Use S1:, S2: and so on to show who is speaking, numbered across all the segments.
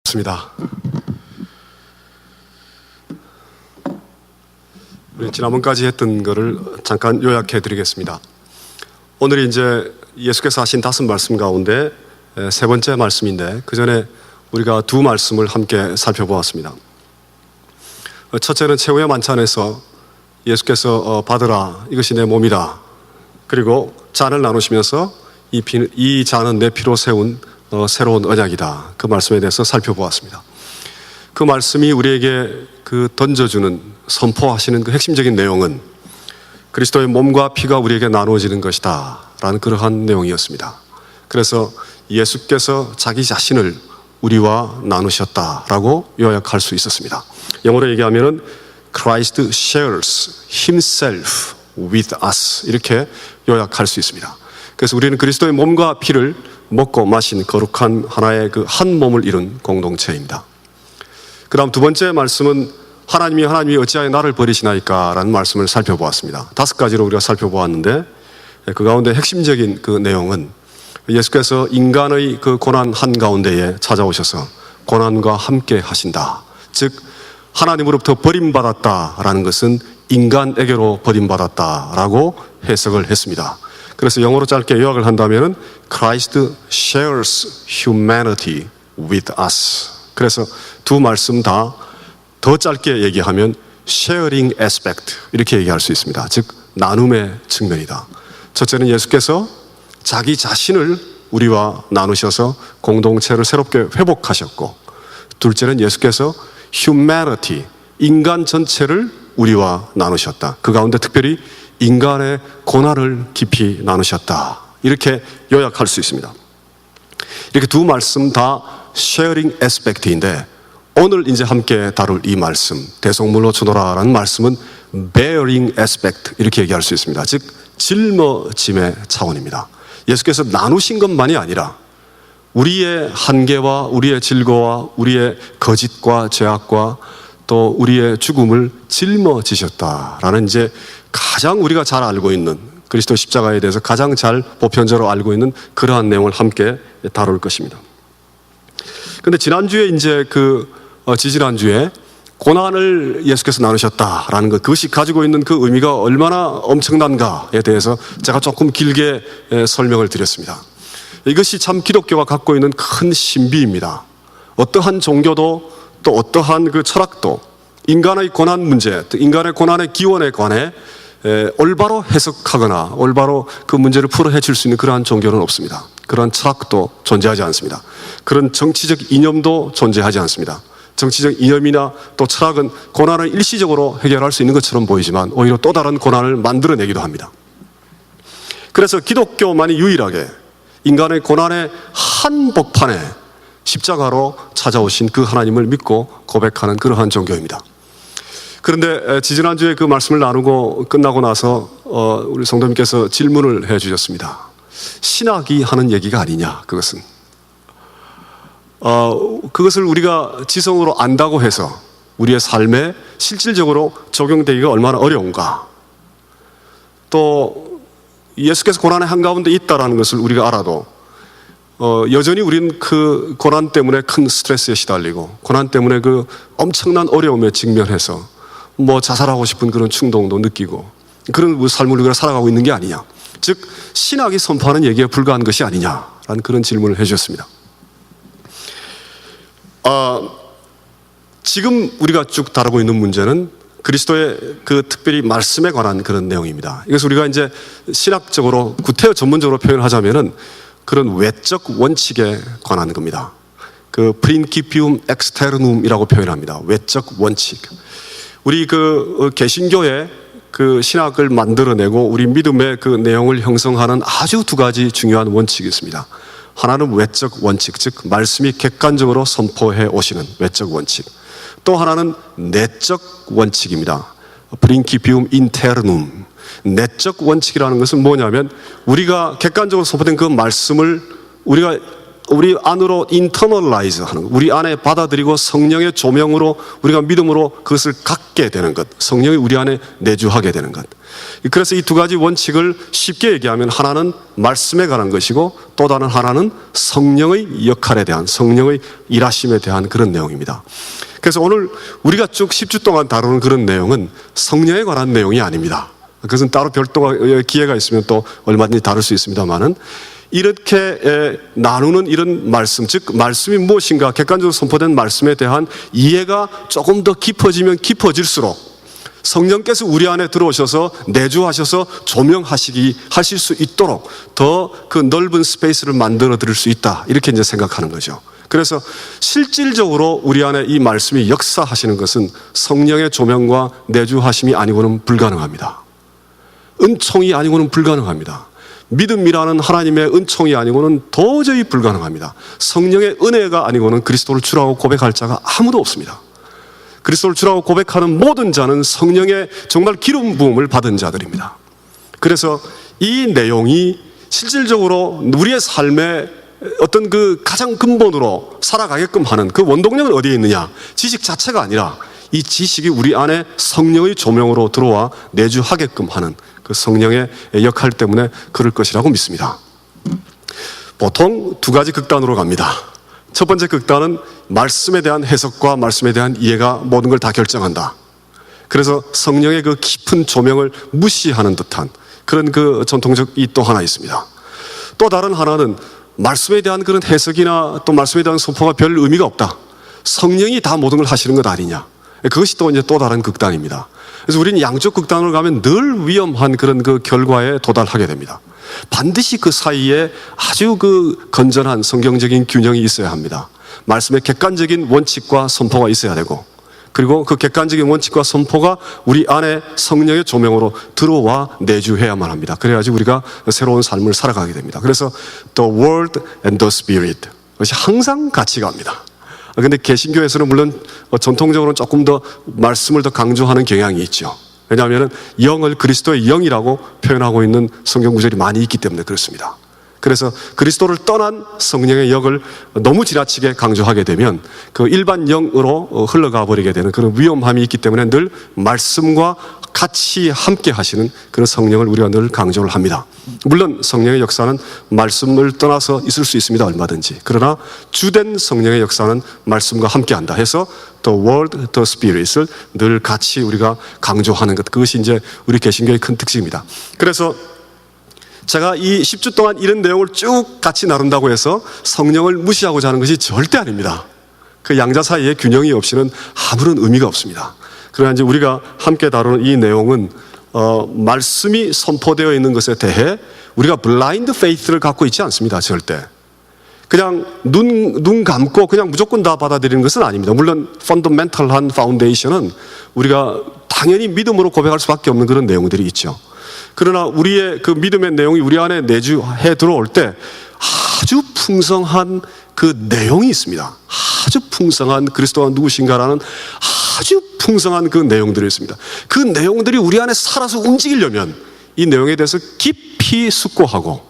S1: 습니다. 우리 지난번까지 했던 것을 잠깐 요약해 드리겠습니다. 오늘이 이제 예수께서 하신 5말씀 가운데 세 번째 말씀인데, 그 전에 우리가 두 말씀을 함께 살펴보았습니다. 첫째는 최후의 만찬에서 예수께서 받으라, 이것이 내 몸이다. 그리고 잔을 나누시면서 이 잔은 내 피로 세운 새로운 언약이다. 그 말씀에 대해서 살펴보았습니다. 그 말씀이 우리에게 던져주는, 선포하시는 그 핵심적인 내용은 그리스도의 몸과 피가 우리에게 나누어지는 것이다 라는 그러한 내용이었습니다. 그래서 예수께서 자기 자신을 우리와 나누셨다라고 요약할 수 있었습니다. 영어로 얘기하면은 Christ shares himself with us, 이렇게 요약할 수 있습니다. 그래서 우리는 그리스도의 몸과 피를 먹고 마신 거룩한 하나의 한 몸을 이룬 공동체입니다. 그 다음 두 번째 말씀은 하나님이 어찌하여 나를 버리시나이까 라는 말씀을 살펴보았습니다. 5가지로 우리가 살펴보았는데, 그 가운데 핵심적인 그 내용은 예수께서 인간의 그 고난 한가운데에 찾아오셔서 고난과 함께 하신다. 즉 하나님으로부터 버림받았다라는 것은 인간에게로 버림받았다라고 해석을 했습니다. 그래서 영어로 짧게 요약을 한다면 Christ shares humanity with us. 그래서 두 말씀 다 더 짧게 얘기하면 sharing aspect, 이렇게 얘기할 수 있습니다. 즉 나눔의 측면이다. 첫째는 예수께서 자기 자신을 우리와 나누셔서 공동체를 새롭게 회복하셨고, 둘째는 예수께서 humanity, 인간 전체를 우리와 나누셨다. 그 가운데 특별히 인간의 고난을 깊이 나누셨다. 이렇게 요약할 수 있습니다. 이렇게 두 말씀 다 sharing aspect인데, 오늘 이제 함께 다룰 이 말씀, 대속물로 주노라라는 말씀은 bearing aspect, 이렇게 얘기할 수 있습니다. 즉 짊어짐의 차원입니다. 예수께서 나누신 것만이 아니라 우리의 한계와 우리의 질고와 우리의 거짓과 죄악과 또 우리의 죽음을 짊어지셨다라는, 이제 가장 우리가 잘 알고 있는, 그리스도 십자가에 대해서 가장 잘 보편적으로 알고 있는 그러한 내용을 함께 다룰 것입니다. 근데 지난주에 이제 지지난주에 고난을 예수께서 나누셨다라는 것, 그것이 가지고 있는 그 의미가 얼마나 엄청난가에 대해서 제가 조금 길게 설명을 드렸습니다. 이것이 참 기독교가 갖고 있는 큰 신비입니다. 어떠한 종교도 또 어떠한 그 철학도 인간의 고난 문제, 인간의 고난의 기원에 관해 올바로 해석하거나 올바로 그 문제를 풀어 헤칠 수 있는 그러한 종교는 없습니다. 그러한 철학도 존재하지 않습니다. 그런 정치적 이념도 존재하지 않습니다. 정치적 이념이나 또 철학은 고난을 일시적으로 해결할 수 있는 것처럼 보이지만 오히려 또 다른 고난을 만들어내기도 합니다. 그래서 기독교만이 유일하게 인간의 고난의 한복판에 십자가로 찾아오신 그 하나님을 믿고 고백하는 그러한 종교입니다. 그런데 지지난주에 그 말씀을 나누고 끝나고 나서 우리 성도님께서 질문을 해 주셨습니다. 신학이 하는 얘기가 아니냐, 그것은. 그것을 우리가 지성으로 안다고 해서 우리의 삶에 실질적으로 적용되기가 얼마나 어려운가. 또 예수께서 고난의 한가운데 있다라는 것을 우리가 알아도 여전히 우리는 그 고난 때문에 큰 스트레스에 시달리고, 고난 때문에 그 엄청난 어려움에 직면해서 자살하고 싶은 그런 충동도 느끼고, 그런 삶을 우리가 살아가고 있는 게 아니냐. 즉 신학이 선포하는 얘기에 불과한 것이 아니냐라는 그런 질문을 해주셨습니다. 지금 우리가 쭉 다루고 있는 문제는 그리스도의 그 특별히 말씀에 관한 그런 내용입니다. 이것을 우리가 이제 신학적으로 구태여 전문적으로 표현하자면은 그런 외적 원칙에 관한 겁니다. 그 principium externum이라고 표현합니다. 외적 원칙. 우리 개신교의 그 신학을 만들어내고 우리 믿음의 그 내용을 형성하는 아주 두 가지 중요한 원칙이 있습니다. 하나는 외적 원칙, 즉 말씀이 객관적으로 선포해 오시는 외적 원칙. 또 하나는 내적 원칙입니다. principium internum. 내적 원칙이라는 것은 뭐냐면 우리가 객관적으로 선포된 그 말씀을 우리 안으로 internalize 하는 것, 우리 안에 받아들이고 성령의 조명으로 우리가 믿음으로 그것을 갖게 되는 것, 성령이 우리 안에 내주하게 되는 것. 그래서 이 두 가지 원칙을 쉽게 얘기하면 하나는 말씀에 관한 것이고 또 다른 하나는 성령의 역할에 대한, 성령의 일하심에 대한 그런 내용입니다. 그래서 오늘 우리가 쭉 10주 동안 다루는 그런 내용은 성령에 관한 내용이 아닙니다. 그것은 따로 별도의 기회가 있으면 또 얼마든지 다룰 수 있습니다만은, 이렇게 나누는 이런 말씀, 즉 말씀이 무엇인가 객관적으로 선포된 말씀에 대한 이해가 조금 더 깊어지면 깊어질수록 성령께서 우리 안에 들어오셔서 내주하셔서 하실 수 있도록 더 그 넓은 스페이스를 만들어 드릴 수 있다, 이렇게 이제 생각하는 거죠. 그래서 실질적으로 우리 안에 이 말씀이 역사하시는 것은 성령의 조명과 내주하심이 아니고는 불가능합니다. 은총이 아니고는 불가능합니다. 믿음이라는 하나님의 은총이 아니고는 도저히 불가능합니다. 성령의 은혜가 아니고는 그리스도를 주라고 고백할 자가 아무도 없습니다. 그리스도를 주라고 고백하는 모든 자는 성령의 정말 기름 부음을 받은 자들입니다. 그래서 이 내용이 실질적으로 우리의 삶에 어떤 그 가장 근본으로 살아가게끔 하는 그 원동력은 어디에 있느냐? 지식 자체가 아니라 이 지식이 우리 안에 성령의 조명으로 들어와 내주하게끔 하는 그 성령의 역할 때문에 그럴 것이라고 믿습니다. 보통 두 가지 극단으로 갑니다. 첫 번째 극단은 말씀에 대한 해석과 말씀에 대한 이해가 모든 걸 다 결정한다. 그래서 성령의 그 깊은 조명을 무시하는 듯한 그런 그 전통적이 또 하나 있습니다. 또 다른 하나는 말씀에 대한 그런 해석이나 또 말씀에 대한 선포가 별 의미가 없다. 성령이 다 모든 걸 하시는 것 아니냐. 그것이 또 이제 또 다른 극단입니다. 그래서 우리는 양쪽 극단으로 가면 늘 위험한 그런 그 결과에 도달하게 됩니다. 반드시 그 사이에 아주 그 건전한 성경적인 균형이 있어야 합니다. 말씀의 객관적인 원칙과 선포가 있어야 되고, 그리고 그 객관적인 원칙과 선포가 우리 안에 성령의 조명으로 들어와 내주해야만 합니다. 그래야지 우리가 새로운 삶을 살아가게 됩니다. 그래서 The Word and the Spirit, 그것이 항상 같이 갑니다. 그런데 개신교에서는 물론 전통적으로는 조금 더 말씀을 더 강조하는 경향이 있죠. 왜냐하면 영을 그리스도의 영이라고 표현하고 있는 성경 구절이 많이 있기 때문에 그렇습니다. 그래서 그리스도를 떠난 성령의 역을 너무 지나치게 강조하게 되면 그 일반 영으로 흘러가 버리게 되는 그런 위험함이 있기 때문에 늘 말씀과 같이 함께 하시는 그런 성령을 우리가 늘 강조를 합니다. 물론 성령의 역사는 말씀을 떠나서 있을 수 있습니다. 얼마든지. 그러나 주된 성령의 역사는 말씀과 함께 한다 해서 The Word, The Spirit을 늘 같이 우리가 강조하는 것, 그것이 이제 우리 개신교의 큰 특징입니다. 그래서 제가 이 10주 동안 이런 내용을 쭉 같이 나눈다고 해서 성령을 무시하고자 하는 것이 절대 아닙니다. 그 양자 사이에 균형이 없이는 아무런 의미가 없습니다. 그러나 이제 우리가 함께 다루는 이 내용은 말씀이 선포되어 있는 것에 대해 우리가 블라인드 페이스를 갖고 있지 않습니다. 절대. 그냥 눈 감고 그냥 무조건 다 받아들이는 것은 아닙니다. 물론 펀더멘털한 파운데이션은 우리가 당연히 믿음으로 고백할 수밖에 없는 그런 내용들이 있죠. 그러나 우리의 그 믿음의 내용이 우리 안에 내주해 들어올 때 아주 풍성한 그 내용이 있습니다. 아주 풍성한 그리스도가 누구신가라는 아주 풍성한 그 내용들이 있습니다. 그 내용들이 우리 안에 살아서 움직이려면 이 내용에 대해서 깊이 숙고하고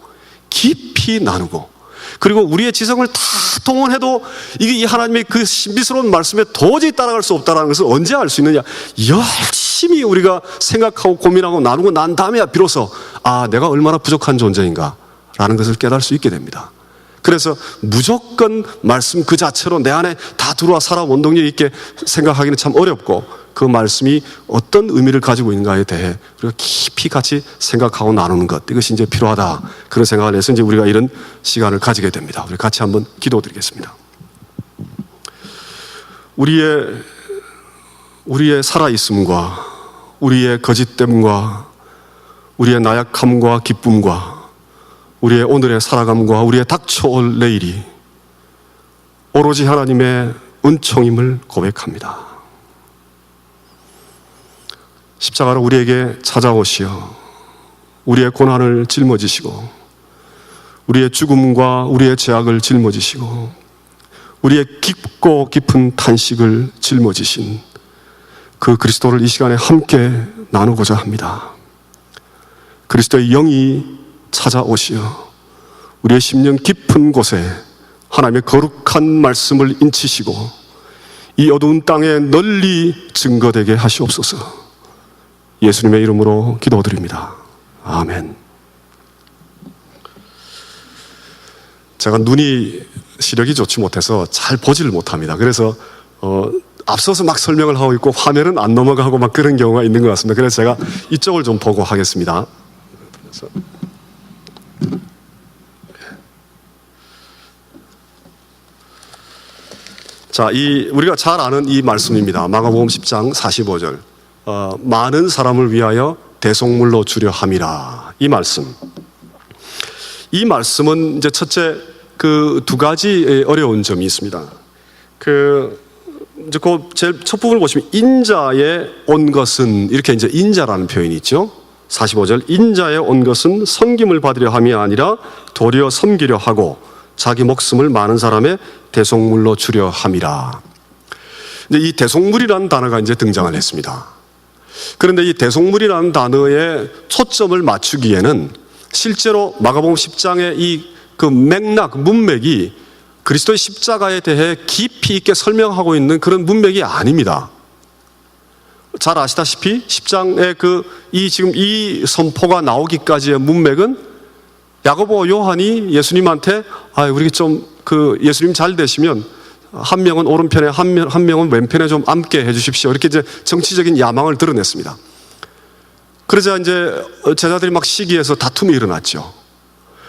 S1: 깊이 나누고, 그리고 우리의 지성을 다 동원해도 이게 이 하나님의 그 신비스러운 말씀에 도저히 따라갈 수 없다는 것을 언제 알 수 있느냐? 열심히 우리가 생각하고 고민하고 나누고 난 다음에야 비로소 내가 얼마나 부족한 존재인가 라는 것을 깨달을 수 있게 됩니다. 그래서 무조건 말씀 그 자체로 내 안에 다 들어와 살아 원동력 있게 생각하기는 참 어렵고, 그 말씀이 어떤 의미를 가지고 있는가에 대해 우리가 깊이 같이 생각하고 나누는 것, 이것이 이제 필요하다, 그런 생각을 해서 이제 우리가 이런 시간을 가지게 됩니다. 우리 같이 한번 기도드리겠습니다. 우리의 살아있음과 우리의 거짓됨과 우리의 나약함과 기쁨과 우리의 오늘의 살아감과 우리의 닥쳐올 내일이 오로지 하나님의 은총임을 고백합니다. 십자가로 우리에게 찾아오시어 우리의 고난을 짊어지시고 우리의 죽음과 우리의 죄악을 짊어지시고 우리의 깊고 깊은 탄식을 짊어지신 그 그리스도를 이 시간에 함께 나누고자 합니다. 그리스도의 영이 찾아오시어 우리의 심령 깊은 곳에 하나님의 거룩한 말씀을 인치시고 이 어두운 땅에 널리 증거되게 하시옵소서. 예수님의 이름으로 기도드립니다. 아멘. 제가 눈이 시력이 좋지 못해서 잘 보지를 못합니다. 그래서 앞서서 막 설명을 하고 있고 화면은 안 넘어가고 막 그런 경우가 있는 것 같습니다. 그래서 제가 이쪽을 좀 보고 하겠습니다. 그래서 자, 우리가 잘 아는 이 말씀입니다. 마가복음 10장 45절. 많은 사람을 위하여 대속물로 주려 함이라. 이 말씀. 이 말씀은 이제 첫째 그 두 가지 어려운 점이 있습니다. 이제 그 제일 첫 부분을 보시면 인자에 온 것은 이렇게 이제 인자라는 표현이 있죠. 45절. 인자에 온 것은 섬김을 받으려 함이 아니라 도리어 섬기려 하고 자기 목숨을 많은 사람의 대속물로 주려 함이라. 이제 이 대속물이라는 단어가 이제 등장을 했습니다. 그런데 이 대속물이라는 단어에 초점을 맞추기에는 실제로 마가복음 10장의 이 그 맥락, 문맥이 그리스도의 십자가에 대해 깊이 있게 설명하고 있는 그런 문맥이 아닙니다. 잘 아시다시피 10장의 지금 이 선포가 나오기까지의 문맥은 야고보와 요한이 예수님한테 우리 좀 예수님 잘 되시면 한 명은 오른편에 한 명은 왼편에 좀 앉게 해주십시오. 이렇게 이제 정치적인 야망을 드러냈습니다. 그러자 이제 제자들이 막 시기해서 다툼이 일어났죠.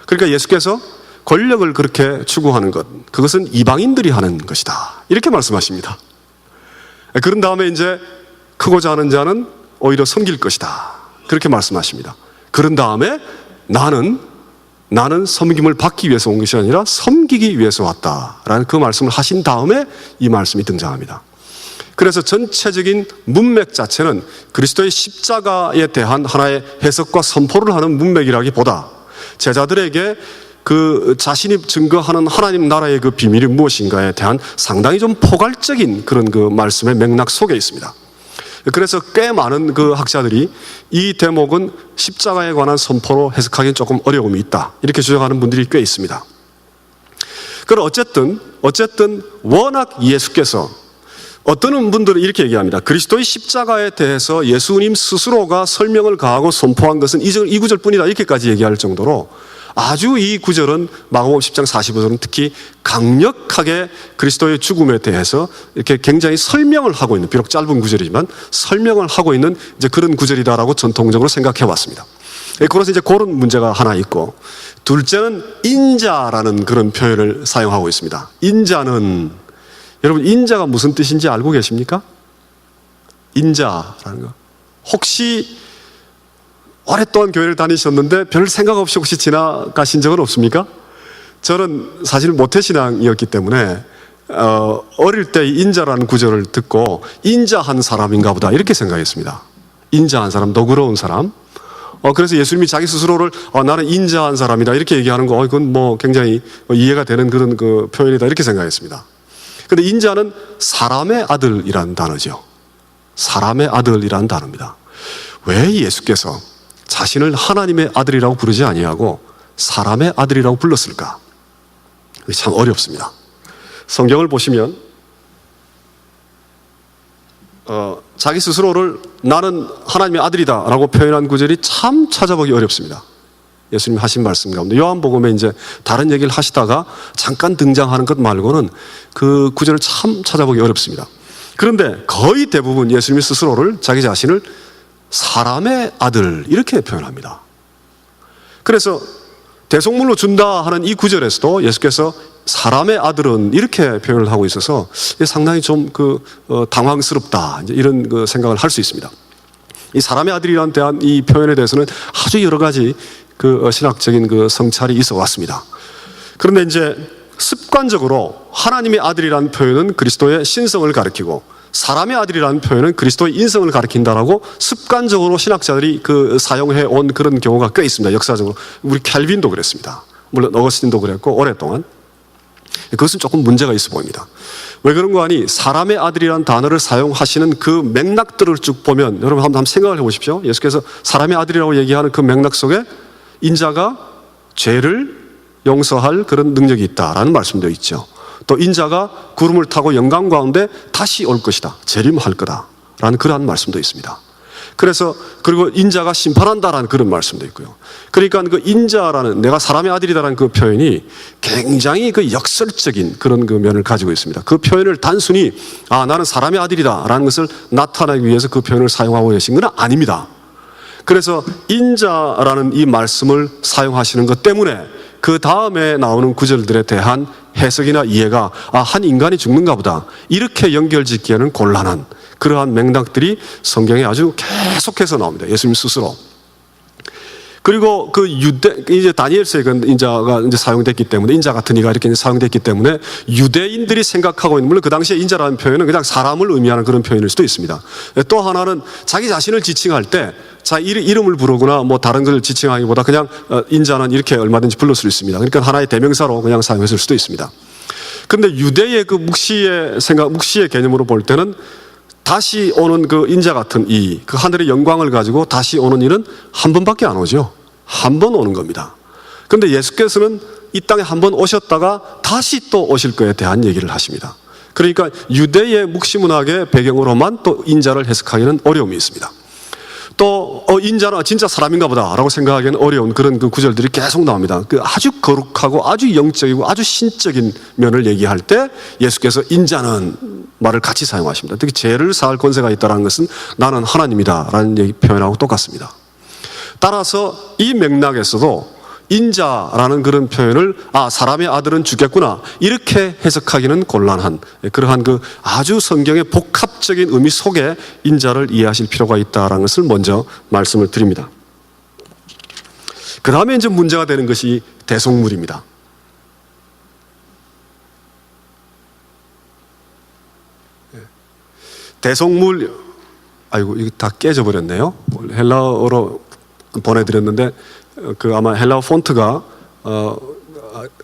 S1: 그러니까 예수께서 권력을 그렇게 추구하는 것, 그것은 이방인들이 하는 것이다. 이렇게 말씀하십니다. 그런 다음에 이제 크고자 하는 자는 오히려 섬길 것이다. 그렇게 말씀하십니다. 그런 다음에 나는 섬김을 받기 위해서 온 것이 아니라 섬기기 위해서 왔다라는 그 말씀을 하신 다음에 이 말씀이 등장합니다. 그래서 전체적인 문맥 자체는 그리스도의 십자가에 대한 하나의 해석과 선포를 하는 문맥이라기보다 제자들에게 자신이 증거하는 하나님 나라의 그 비밀이 무엇인가에 대한 상당히 좀 포괄적인 그런 그 말씀의 맥락 속에 있습니다. 그래서 꽤 많은 그 학자들이 이 대목은 십자가에 관한 선포로 해석하기는 조금 어려움이 있다. 이렇게 주장하는 분들이 꽤 있습니다. 그럼 어쨌든 워낙 예수께서 어떤 분들은 이렇게 얘기합니다. 그리스도의 십자가에 대해서 예수님 스스로가 설명을 가하고 선포한 것은 이 구절뿐이다. 이렇게까지 얘기할 정도로 아주 이 구절은 마가복음 10장 45절은 특히 강력하게 그리스도의 죽음에 대해서 이렇게 굉장히 설명을 하고 있는, 비록 짧은 구절이지만 설명을 하고 있는 이제 그런 구절이다라고 전통적으로 생각해 왔습니다. 그래서 이제 그런 문제가 하나 있고, 둘째는 인자라는 그런 표현을 사용하고 있습니다. 인자는, 여러분 인자가 무슨 뜻인지 알고 계십니까? 인자라는 거. 혹시 오랫동안 교회를 다니셨는데 별 생각 없이 혹시 지나가신 적은 없습니까? 저는 사실 모태신앙이었기 때문에 어릴 때 인자라는 구절을 듣고 인자한 사람인가 보다 이렇게 생각했습니다. 인자한 사람, 너그러운 사람. 그래서 예수님이 자기 스스로를 나는 인자한 사람이다 이렇게 얘기하는 거 이건 뭐 굉장히 이해가 되는 그런 그 표현이다 이렇게 생각했습니다. 그런데 인자는 사람의 아들이라는 단어죠. 사람의 아들이라는 단어입니다. 왜 예수께서 자신을 하나님의 아들이라고 부르지 아니하고 사람의 아들이라고 불렀을까? 참 어렵습니다. 성경을 보시면 자기 스스로를 나는 하나님의 아들이다 라고 표현한 구절이 참 찾아보기 어렵습니다. 예수님 하신 말씀 가운데 요한복음에 이제 다른 얘기를 하시다가 잠깐 등장하는 것 말고는 그 구절을 참 찾아보기 어렵습니다. 그런데 거의 대부분 예수님이 스스로를 자기 자신을 사람의 아들 이렇게 표현합니다. 그래서 대속물로 준다 하는 이 구절에서도 예수께서 사람의 아들은 이렇게 표현을 하고 있어서 상당히 좀 당황스럽다 이런 그 생각을 할 수 있습니다. 이 사람의 아들이라는 대한 이 표현에 대해서는 아주 여러 가지 그 신학적인 그 성찰이 있어 왔습니다. 그런데 이제 습관적으로 하나님의 아들이라는 표현은 그리스도의 신성을 가리키고 사람의 아들이라는 표현은 그리스도의 인성을 가리킨다라고 습관적으로 신학자들이 사용해 온 그런 경우가 꽤 있습니다. 역사적으로 우리 캘빈도 그랬습니다. 물론 어거스틴도 그랬고 오랫동안. 그것은 조금 문제가 있어 보입니다. 왜 그런 거 아니? 사람의 아들이라는 단어를 사용하시는 그 맥락들을 쭉 보면 여러분 한번 생각을 해보십시오. 예수께서 사람의 아들이라고 얘기하는 그 맥락 속에 인자가 죄를 용서할 그런 능력이 있다라는 말씀도 있죠. 또 인자가 구름을 타고 영광 가운데 다시 올 것이다. 재림할 거다라는 그러한 말씀도 있습니다. 그래서 그리고 인자가 심판한다라는 그런 말씀도 있고요. 그러니까 그 인자라는, 내가 사람의 아들이다라는 그 표현이 굉장히 그 역설적인 그런 그 면을 가지고 있습니다. 그 표현을 단순히 나는 사람의 아들이다라는 것을 나타내기 위해서 그 표현을 사용하고 계신 건 아닙니다. 그래서 인자라는 이 말씀을 사용하시는 것 때문에 그 다음에 나오는 구절들에 대한 해석이나 이해가 한 인간이 죽는가 보다, 이렇게 연결짓기에는 곤란한 그러한 맥락들이 성경에 아주 계속해서 나옵니다. 예수님 스스로. 그리고 그 이제 다니엘서에 그 인자가 이제 사용됐기 때문에, 인자 같은 이가 이렇게 사용됐기 때문에 유대인들이 생각하고 있는, 물론 그 당시에 인자라는 표현은 그냥 사람을 의미하는 그런 표현일 수도 있습니다. 또 하나는 자기 자신을 지칭할 때 이름을 부르거나 뭐 다른 걸 지칭하기보다 그냥 인자는 이렇게 얼마든지 불렀을 수 있습니다. 그러니까 하나의 대명사로 그냥 사용했을 수도 있습니다. 그런데 유대의 그 묵시의 개념으로 볼 때는 다시 오는 그 인자 같은 그 하늘의 영광을 가지고 다시 오는 일은 한 번밖에 안 오죠. 한 번 오는 겁니다. 그런데 예수께서는 이 땅에 한 번 오셨다가 다시 또 오실 거에 대한 얘기를 하십니다. 그러니까 유대의 묵시문학의 배경으로만 또 인자를 해석하기는 어려움이 있습니다. 또 인자는 진짜 사람인가 보다 라고 생각하기에는 어려운 그런 그 구절들이 계속 나옵니다. 그 아주 거룩하고 아주 영적이고 아주 신적인 면을 얘기할 때 예수께서 인자는 말을 같이 사용하십니다. 특히 죄를 사할 권세가 있다는 것은 나는 하나님이다 라는 표현하고 똑같습니다. 따라서 이 맥락에서도 인자라는 그런 표현을 사람의 아들은 죽겠구나 이렇게 해석하기는 곤란한 그러한 그 아주 성경의 복합적인 의미 속에 인자를 이해하실 필요가 있다는 것을 먼저 말씀을 드립니다. 그 다음에 이제 문제가 되는 것이 대속물입니다. 대속물, 아이고 이거 다 깨져버렸네요. 헬라어로 보내드렸는데 아마 헬라어 폰트가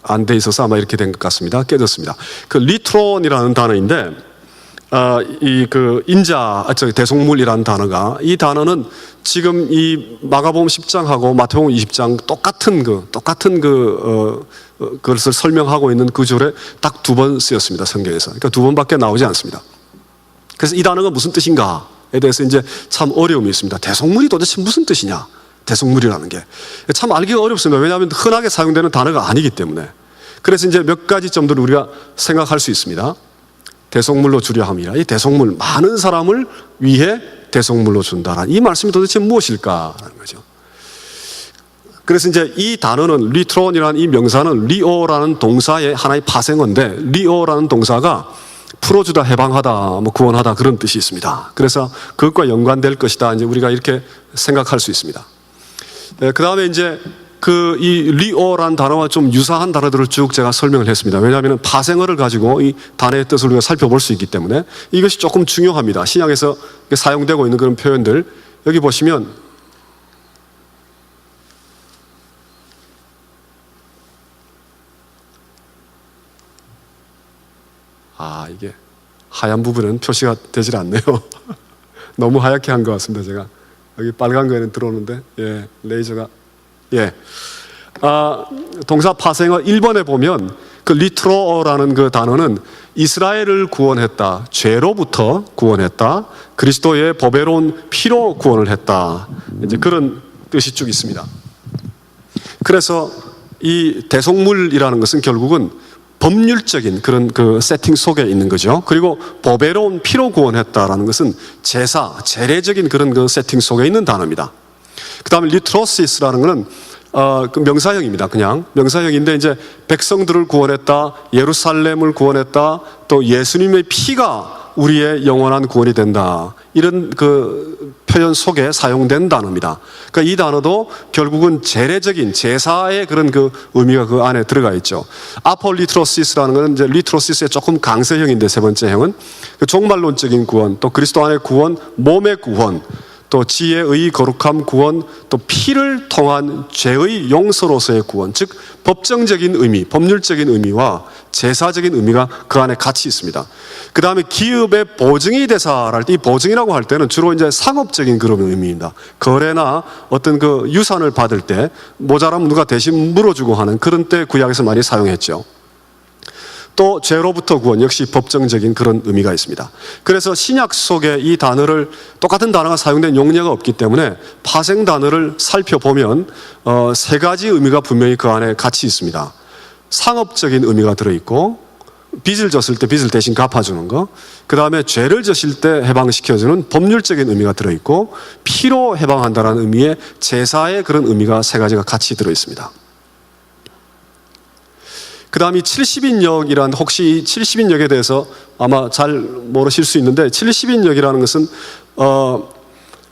S1: 안 돼 있어서 아마 이렇게 된 것 같습니다. 깨졌습니다. 그 리트론이라는 단어인데 대속물이라는 단어가, 이 단어는 지금 이 마가복음 10장하고 마태복음 20장 똑같은 그것을 설명하고 있는 구절에 딱 2번 쓰였습니다. 성경에서. 그러니까 2번밖에 나오지 않습니다. 그래서 이 단어가 무슨 뜻인가에 대해서 이제 참 어려움이 있습니다. 대속물이 도대체 무슨 뜻이냐? 대속물이라는 게 참 알기가 어렵습니다. 왜냐하면 흔하게 사용되는 단어가 아니기 때문에. 그래서 이제 몇 가지 점들을 우리가 생각할 수 있습니다. 대속물로 주려 함이라. 이 대속물, 많은 사람을 위해 대속물로 준다라는 이 말씀이 도대체 무엇일까라는 거죠. 그래서 이제 이 단어는, 리트론이라는 이 명사는 리오라는 동사의 하나의 파생어인데, 리오라는 동사가 풀어주다, 해방하다, 뭐 구원하다 그런 뜻이 있습니다. 그래서 그것과 연관될 것이다, 이제 우리가 이렇게 생각할 수 있습니다. 그 다음에 이제 이 리오라는 단어와 좀 유사한 단어들을 쭉 제가 설명을 했습니다. 왜냐하면 파생어를 가지고 이 단어의 뜻을 우리가 살펴볼 수 있기 때문에 이것이 조금 중요합니다. 신약에서 사용되고 있는 그런 표현들, 여기 보시면 이게 하얀 부분은 표시가 되질 않네요. 너무 하얗게 한 것 같습니다. 제가 여기 빨간 거에는 들어오는데, 레이저가, 동사 파생어 1번에 보면 그 리트로라는 그 단어는 이스라엘을 구원했다, 죄로부터 구원했다, 그리스도의 보배로운 피로 구원을 했다, 이제 그런 뜻이 쭉 있습니다. 그래서 이 대속물이라는 것은 결국은 법률적인 그런 그 세팅 속에 있는 거죠. 그리고 보배로운 피로 구원했다라는 것은 재래적인 그런 그 세팅 속에 있는 단어입니다. 그 다음에 리트로시스라는 것은 그 명사형입니다. 그냥 명사형인데, 이제 백성들을 구원했다, 예루살렘을 구원했다, 또 예수님의 피가 우리의 영원한 구원이 된다, 이런 그 표현 속에 사용된 단어입니다. 그러니까 이 단어도 결국은 재래적인 제사의 그런 그 의미가 그 안에 들어가 있죠. 아폴리트로시스라는 것은 이제 리트로시스의 조금 강세형인데, 세 번째 형은 그 종말론적인 구원, 또 그리스도 안의 구원, 몸의 구원, 또 지혜의 거룩함 구원, 또 피를 통한 죄의 용서로서의 구원, 즉 법정적인 의미, 법률적인 의미와 제사적인 의미가 그 안에 같이 있습니다. 그 다음에 기업의 보증이 되사할 때, 이 보증이라고 할 때는 주로 이제 상업적인 그런 의미입니다. 거래나 어떤 그 유산을 받을 때 모자라면 누가 대신 물어주고 하는 그런 때 구약에서 많이 사용했죠. 또 죄로부터 구원, 역시 법정적인 그런 의미가 있습니다. 그래서 신약 속에 이 단어를 똑같은 단어가 사용된 용례가 없기 때문에 파생 단어를 살펴보면 세 가지 의미가 분명히 그 안에 같이 있습니다. 상업적인 의미가 들어있고, 빚을 졌을 때 빚을 대신 갚아주는 거, 그 다음에 죄를 졌을 때 해방시켜주는 법률적인 의미가 들어있고, 피로 해방한다는 의미의 제사의 그런 의미가 세 가지가 같이 들어있습니다. 그 다음이 70인역이란, 혹시 70인역에 대해서 아마 잘 모르실 수 있는데, 70인역이라는 것은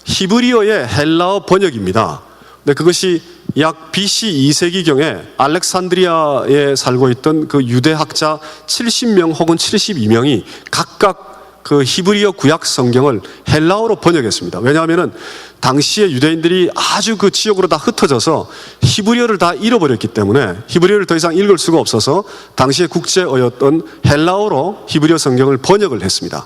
S1: 히브리어의 헬라어 번역입니다. 근데 그것이 약 BC 2세기경에 알렉산드리아에 살고 있던 그 유대학자 70명 혹은 72명이 각각 그 히브리어 구약 성경을 헬라어로 번역했습니다. 왜냐하면은 당시에 유대인들이 아주 그 지역으로 다 흩어져서 히브리어를 다 잃어버렸기 때문에 히브리어를 더 이상 읽을 수가 없어서 당시의 국제어였던 헬라어로 히브리어 성경을 번역을 했습니다.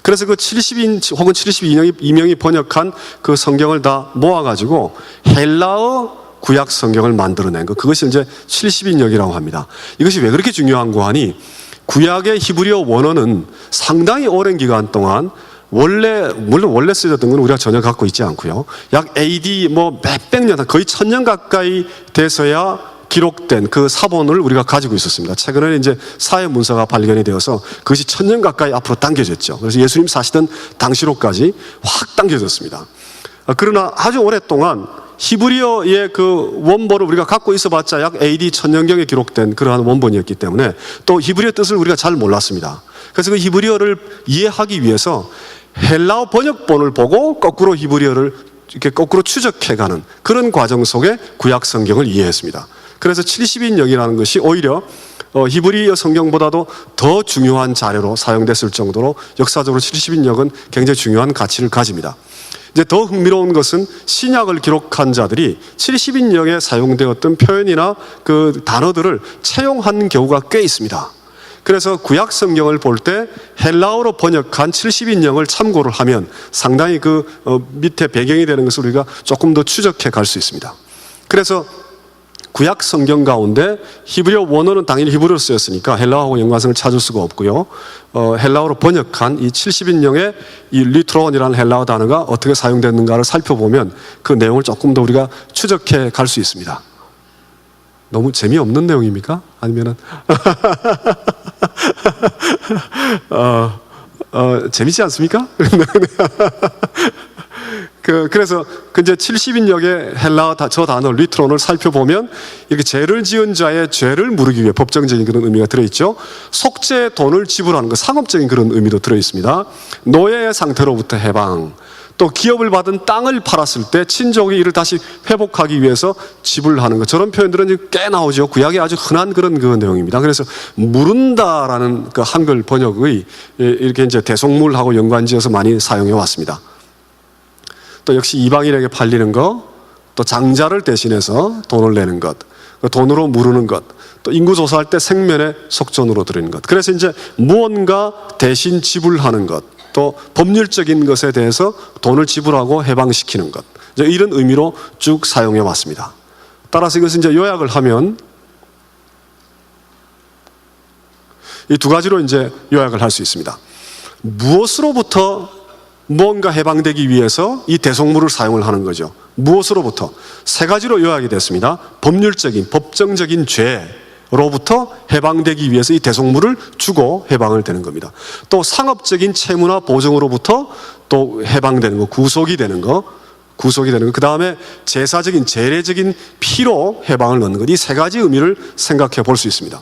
S1: 그래서 그 70인 혹은 72명이 번역한 그 성경을 다 모아가지고 헬라어 구약 성경을 만들어낸 것, 그것이 이제 70인역이라고 합니다. 이것이 왜 그렇게 중요한고 하니, 구약의 히브리어 원어는 상당히 오랜 기간 동안 물론 원래 쓰였던 건 우리가 전혀 갖고 있지 않고요. 약 AD 몇백 년, 거의 1000년 가까이 돼서야 기록된 그 사본을 우리가 가지고 있었습니다. 최근에는 이제 사회 문서가 발견이 되어서 그것이 1000년 가까이 앞으로 당겨졌죠. 그래서 예수님 사시던 당시로까지 확 당겨졌습니다. 그러나 아주 오랫동안 히브리어의 그 원본을 우리가 갖고 있어봤자 약 AD 1000년경에 기록된 그러한 원본이었기 때문에 또 히브리어 뜻을 우리가 잘 몰랐습니다. 그래서 그 히브리어를 이해하기 위해서 헬라어 번역본을 보고 거꾸로 히브리어를 이렇게 거꾸로 추적해가는 그런 과정 속에 구약 성경을 이해했습니다. 그래서 70인역이라는 것이 오히려 히브리어 성경보다도 더 중요한 자료로 사용됐을 정도로 역사적으로 70인역은 굉장히 중요한 가치를 가집니다. 이제 더 흥미로운 것은 신약을 기록한 자들이 70인역에 사용되었던 표현이나 그 단어들을 채용한 경우가 꽤 있습니다. 그래서 구약 성경을 볼 때 헬라어로 번역한 70인역을 참고를 하면 상당히 그 밑에 배경이 되는 것을 우리가 조금 더 추적해 갈 수 있습니다. 그래서 구약 성경 가운데 히브리어 원어는 당연히 히브리어로 쓰였으니까 헬라어하고 연관성을 찾을 수가 없고요. 헬라어로 번역한 이 70인역의 이 리트론이라는 헬라어 단어가 어떻게 사용됐는가를 살펴보면 그 내용을 조금 더 우리가 추적해 갈 수 있습니다. 너무 재미없는 내용입니까? 아니면은 재밌지 않습니까? 그래서 이제 70인역의 헬라어 저 단어 리트론을 살펴보면 이렇게 죄를 지은 자의 죄를 물으기 위해 법정적인 그런 의미가 들어있죠. 속죄의 돈을 지불하는 것, 상업적인 그런 의미도 들어있습니다. 노예의 상태로부터 해방, 또 기업을 받은 땅을 팔았을 때 친족이 이를 다시 회복하기 위해서 지불하는 것, 저런 표현들은 꽤 나오죠. 구약에 아주 흔한 그런 그 내용입니다. 그래서 물은다라는 그 한글 번역의 이렇게 이제 대속물하고 연관지어서 많이 사용해 왔습니다. 또 역시 이방인에게 팔리는 것, 또 장자를 대신해서 돈을 내는 것, 돈으로 무르는 것, 또 인구조사할 때 생면의 속전으로 드리는 것. 그래서 이제 무언가 대신 지불하는 것, 또 법률적인 것에 대해서 돈을 지불하고 해방시키는 것, 이제 이런 의미로 쭉 사용해 왔습니다. 따라서 이것을 이제 요약을 하면 이 두 가지로 이제 요약을 할 수 있습니다. 무엇으로부터 무언가 해방되기 위해서 이 대속물을 사용을 하는 거죠. 무엇으로부터? 세 가지로 요약이 됐습니다. 법률적인, 법정적인 죄로부터 해방되기 위해서 이 대속물을 주고 해방을 되는 겁니다. 또 상업적인 채무나 보증으로부터 또 해방되는 거, 구속이 되는 거. 그 다음에 제사적인, 재래적인 피로 해방을 얻는 것. 이 세 가지 의미를 생각해 볼 수 있습니다.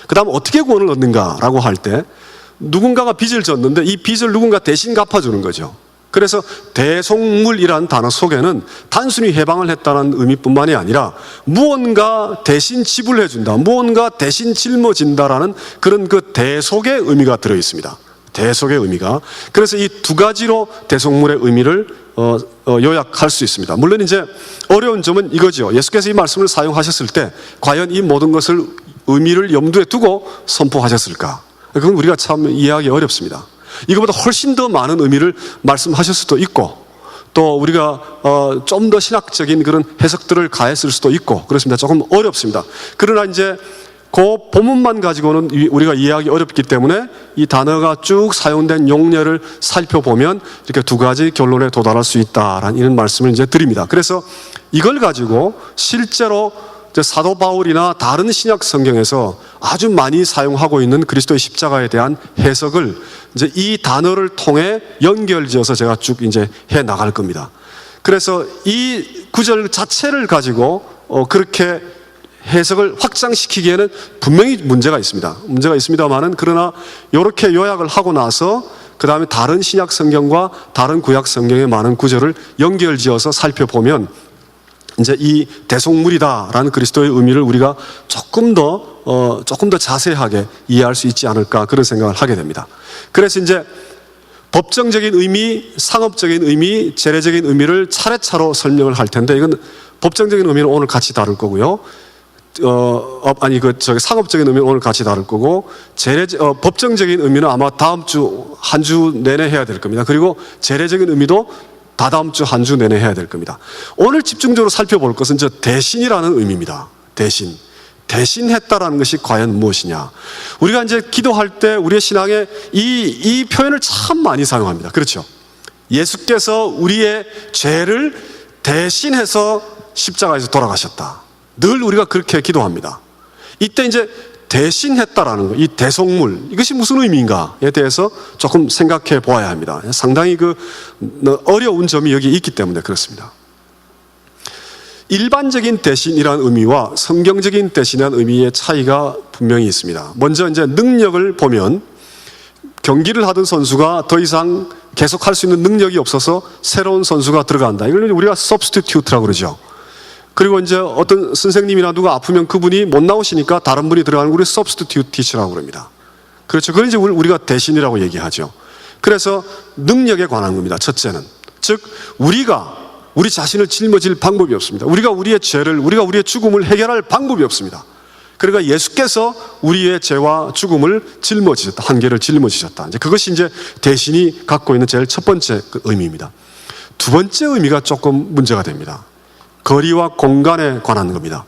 S1: 그 다음 어떻게 구원을 얻는가라고 할 때 누군가가 빚을 졌는데 이 빚을 누군가 대신 갚아주는 거죠. 그래서 대속물이라는 단어 속에는 단순히 해방을 했다는 의미뿐만이 아니라 무언가 대신 지불해 준다, 무언가 대신 짊어진다라는 그런 그 대속의 의미가 들어 있습니다. 대속의 의미가. 그래서 이 두 가지로 대속물의 의미를 요약할 수 있습니다. 물론 이제 어려운 점은 이거죠. 예수께서 이 말씀을 사용하셨을 때 과연 이 모든 것을 의미를 염두에 두고 선포하셨을까? 그건 우리가 참 이해하기 어렵습니다. 이거보다 훨씬 더 많은 의미를 말씀하실 수도 있고, 또 우리가 좀 더 신학적인 그런 해석들을 가했을 수도 있고 그렇습니다. 조금 어렵습니다. 그러나 이제 그 본문만 가지고는 우리가 이해하기 어렵기 때문에 이 단어가 쭉 사용된 용례를 살펴보면 이렇게 두 가지 결론에 도달할 수 있다라는 이런 말씀을 이제 드립니다. 그래서 이걸 가지고 실제로 사도 바울이나 다른 신약 성경에서 아주 많이 사용하고 있는 그리스도의 십자가에 대한 해석을 이제 이 단어를 통해 연결지어서 제가 쭉 이제 해 나갈 겁니다. 그래서 이 구절 자체를 가지고 그렇게 해석을 확장시키기에는 분명히 문제가 있습니다. 문제가 있습니다만은 그러나 이렇게 요약을 하고 나서 그 다음에 다른 신약 성경과 다른 구약 성경의 많은 구절을 연결지어서 살펴보면 이제 이 대속물이다라는 그리스도의 의미를 우리가 조금 더 자세하게 이해할 수 있지 않을까 그런 생각을 하게 됩니다. 그래서 이제 법정적인 의미, 상업적인 의미, 재래적인 의미를 차례차로 설명을 할 텐데 이건 법정적인 의미는 오늘 같이 다룰 거고요. 상업적인 의미는 오늘 같이 다룰 거고, 법정적인 의미는 아마 다음 주, 한 주 내내 해야 될 겁니다. 그리고 재래적인 의미도 다다음 주 한 주 내내 해야 될 겁니다. 오늘 집중적으로 살펴볼 것은 대신이라는 의미입니다. 대신. 대신했다라는 것이 과연 무엇이냐. 우리가 이제 기도할 때 우리의 신앙에 이 표현을 참 많이 사용합니다. 그렇죠. 예수께서 우리의 죄를 대신해서 십자가에서 돌아가셨다. 늘 우리가 그렇게 기도합니다. 이때 이제 대신했다라는 거, 이 대속물, 이것이 무슨 의미인가에 대해서 조금 생각해 보아야 합니다. 상당히 어려운 점이 여기 있기 때문에 그렇습니다. 일반적인 대신이라는 의미와 성경적인 대신이라는 의미의 차이가 분명히 있습니다. 먼저 이제 능력을 보면 경기를 하던 선수가 더 이상 계속할 수 있는 능력이 없어서 새로운 선수가 들어간다. 이걸 우리가 substitute라고 그러죠. 그리고 이제 어떤 선생님이나 누가 아프면 그분이 못 나오시니까 다른 분이 들어가는 걸 우리 substitute teacher라고 그럽니다. 그렇죠. 그걸 이제 우리가 대신이라고 얘기하죠. 그래서 능력에 관한 겁니다. 첫째는. 즉, 우리 자신을 짊어질 방법이 없습니다. 우리가 우리의 우리의 죽음을 해결할 방법이 없습니다. 그러니까 예수께서 우리의 죄와 죽음을 짊어지셨다. 한계를 짊어지셨다. 이제 그것이 이제 대신이 갖고 있는 제일 첫 번째 의미입니다. 두 번째 의미가 조금 문제가 됩니다. 거리와 공간에 관한 겁니다.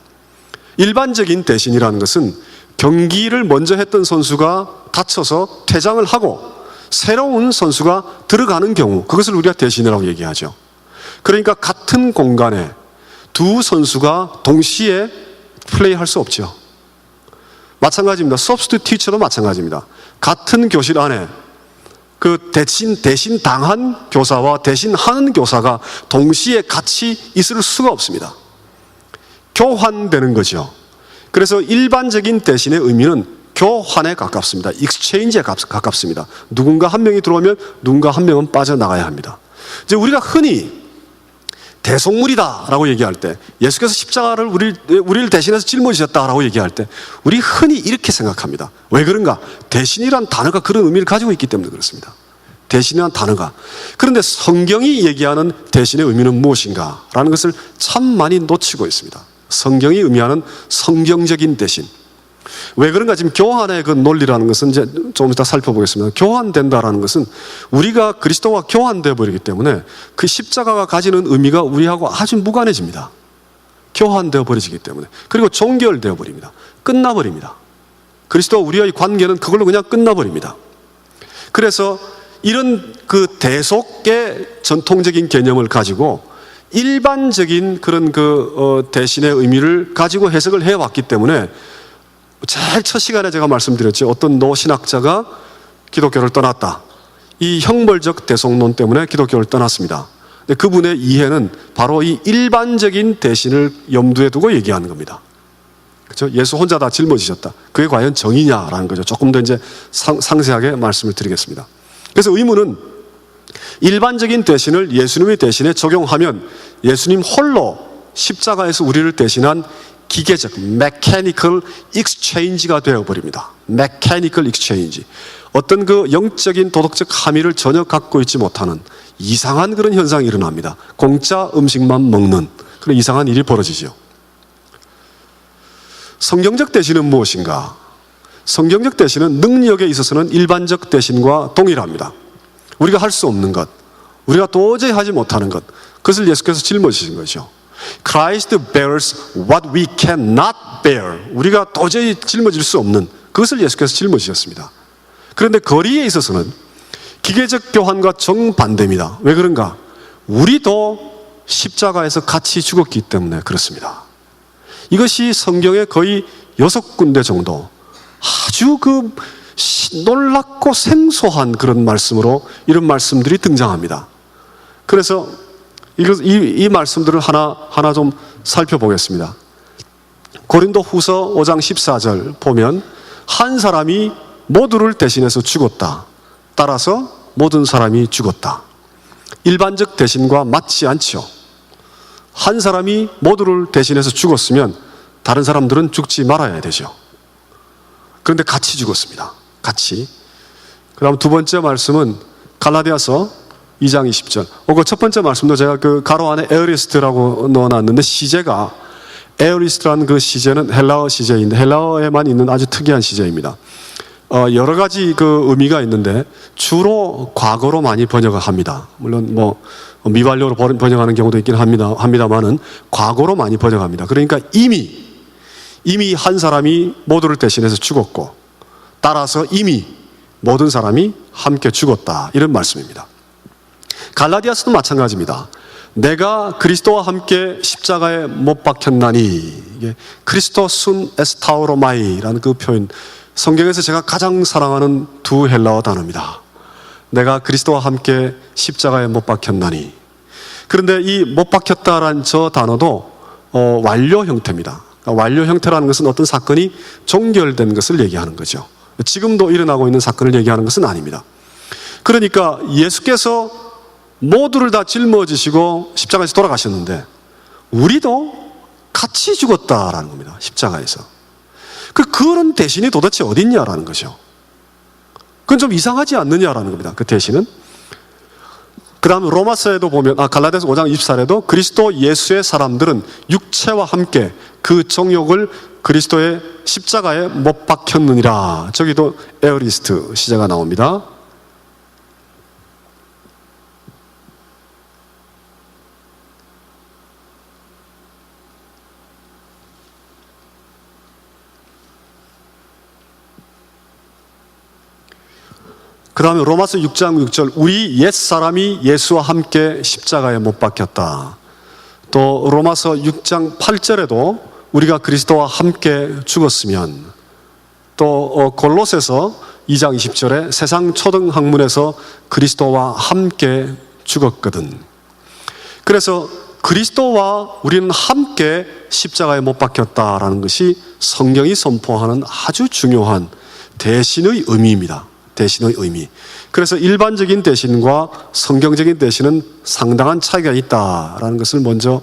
S1: 일반적인 대신이라는 것은 경기를 먼저 했던 선수가 다쳐서 퇴장을 하고 새로운 선수가 들어가는 경우, 그것을 우리가 대신이라고 얘기하죠. 그러니까 같은 공간에 두 선수가 동시에 플레이할 수 없죠. 마찬가지입니다. substitute teacher도 마찬가지입니다. 같은 교실 안에 대신 당한 교사와 대신하는 교사가 동시에 같이 있을 수가 없습니다. 교환되는 거죠. 그래서 일반적인 대신의 의미는 교환에 가깝습니다. exchange에 가깝습니다. 누군가 한 명이 들어오면 누군가 한 명은 빠져나가야 합니다. 이제 우리가 흔히 대속물이다라고 얘기할 때, 예수께서 십자가를 우리를 대신해서 짊어지셨다라고 얘기할 때 우리 흔히 이렇게 생각합니다. 왜 그런가? 대신이란 단어가 그런 의미를 가지고 있기 때문에 그렇습니다. 대신이란 단어가. 그런데 성경이 얘기하는 대신의 의미는 무엇인가? 라는 것을 참 많이 놓치고 있습니다. 성경이 의미하는 성경적인 대신. 왜 그런가? 지금 교환의 그 논리라는 것은 이제 좀 이따 살펴보겠습니다. 교환된다라는 것은 우리가 그리스도와 교환되어 버리기 때문에 그 십자가가 가지는 의미가 우리하고 아주 무관해집니다. 교환되어 버리기 때문에. 그리고 종결되어 버립니다. 끝나버립니다. 그리스도와 우리의 관계는 그걸로 그냥 끝나버립니다. 그래서 이런 그 대속의 전통적인 개념을 가지고 일반적인 그런 대신의 의미를 가지고 해석을 해왔기 때문에 제일 첫 시간에 제가 말씀드렸죠. 어떤 노신학자가 기독교를 떠났다. 이 형벌적 대속론 때문에 기독교를 떠났습니다. 근데 그분의 이해는 바로 이 일반적인 대신을 염두에 두고 얘기하는 겁니다. 그렇죠? 예수 혼자 다 짊어지셨다. 그게 과연 정의냐라는 거죠. 조금 더 이제 상세하게 말씀을 드리겠습니다. 그래서 의문은 일반적인 대신을 예수님의 대신에 적용하면 예수님 홀로 십자가에서 우리를 대신한 기계적 mechanical exchange가 되어버립니다. mechanical exchange. 어떤 그 영적인 도덕적 함의를 전혀 갖고 있지 못하는 이상한 그런 현상이 일어납니다. 공짜 음식만 먹는 그런 이상한 일이 벌어지죠. 성경적 대신은 무엇인가? 성경적 대신은 능력에 있어서는 일반적 대신과 동일합니다. 우리가 할 수 없는 것, 우리가 도저히 하지 못하는 것, 그것을 예수께서 짊어지신 거죠. Christ bears what we cannot bear, 우리가 도저히 짊어질 수 없는 그것을 예수께서 짊어지셨습니다. 그런데 거리에 있어서는 기계적 교환과 정반대입니다. 왜 그런가? 우리도 십자가에서 같이 죽었기 때문에 그렇습니다. 이것이 성경에 거의 6군데 정도 아주 놀랍고 생소한 그런 말씀으로 이런 말씀들이 등장합니다. 그래서 이 말씀들을 하나 좀 살펴보겠습니다. 고린도 후서 5장 14절 보면 한 사람이 모두를 대신해서 죽었다. 따라서 모든 사람이 죽었다. 일반적 대신과 맞지 않죠. 한 사람이 모두를 대신해서 죽었으면 다른 사람들은 죽지 말아야 되죠. 그런데 같이 죽었습니다. 같이. 그 다음 두 번째 말씀은 갈라디아서 2장 20절. 그 첫 번째 말씀도 제가 그 가로 안에 에어리스트라고 넣어놨는데 시제가 에어리스트라는 그 시제는 헬라어 시제인데 헬라어에만 있는 아주 특이한 시제입니다. 여러 가지 그 의미가 있는데 주로 과거로 많이 번역을 합니다. 물론 뭐 미완료로 번역하는 경우도 있긴 합니다만은 과거로 많이 번역합니다. 그러니까 이미 한 사람이 모두를 대신해서 죽었고 따라서 이미 모든 사람이 함께 죽었다. 이런 말씀입니다. 갈라디아서도 마찬가지입니다. 내가 그리스도와 함께 십자가에 못 박혔나니, 이게 크리스토 순 에스타우로마이라는 그 표현, 성경에서 제가 가장 사랑하는 두 헬라어 단어입니다. 내가 그리스도와 함께 십자가에 못 박혔나니. 그런데 이 못 박혔다라는 저 단어도 완료 형태입니다. 그러니까 완료 형태라는 것은 어떤 사건이 종결된 것을 얘기하는 거죠. 지금도 일어나고 있는 사건을 얘기하는 것은 아닙니다. 그러니까 예수께서 모두를 다 짊어지시고 십자가에서 돌아가셨는데 우리도 같이 죽었다라는 겁니다. 십자가에서. 그런 대신이 도대체 어디 있냐라는 거죠. 그건 좀 이상하지 않느냐라는 겁니다. 그 대신은. 그 다음 로마서에도 보면 갈라디아서 5장 24절에도 그리스도 예수의 사람들은 육체와 함께 그 정욕을 그리스도의 십자가에 못 박혔느니라. 저기도 에어리스트 시제가 나옵니다. 그 다음에 로마서 6장 6절 우리 옛사람이 예수와 함께 십자가에 못 박혔다. 또 로마서 6장 8절에도 우리가 그리스도와 함께 죽었으면, 또 골로새서 2장 20절에 세상 초등학문에서 그리스도와 함께 죽었거든. 그래서 그리스도와 우리는 함께 십자가에 못 박혔다라는 것이 성경이 선포하는 아주 중요한 대신의 의미입니다. 대신의 의미. 그래서 일반적인 대신과 성경적인 대신은 상당한 차이가 있다라는 것을 먼저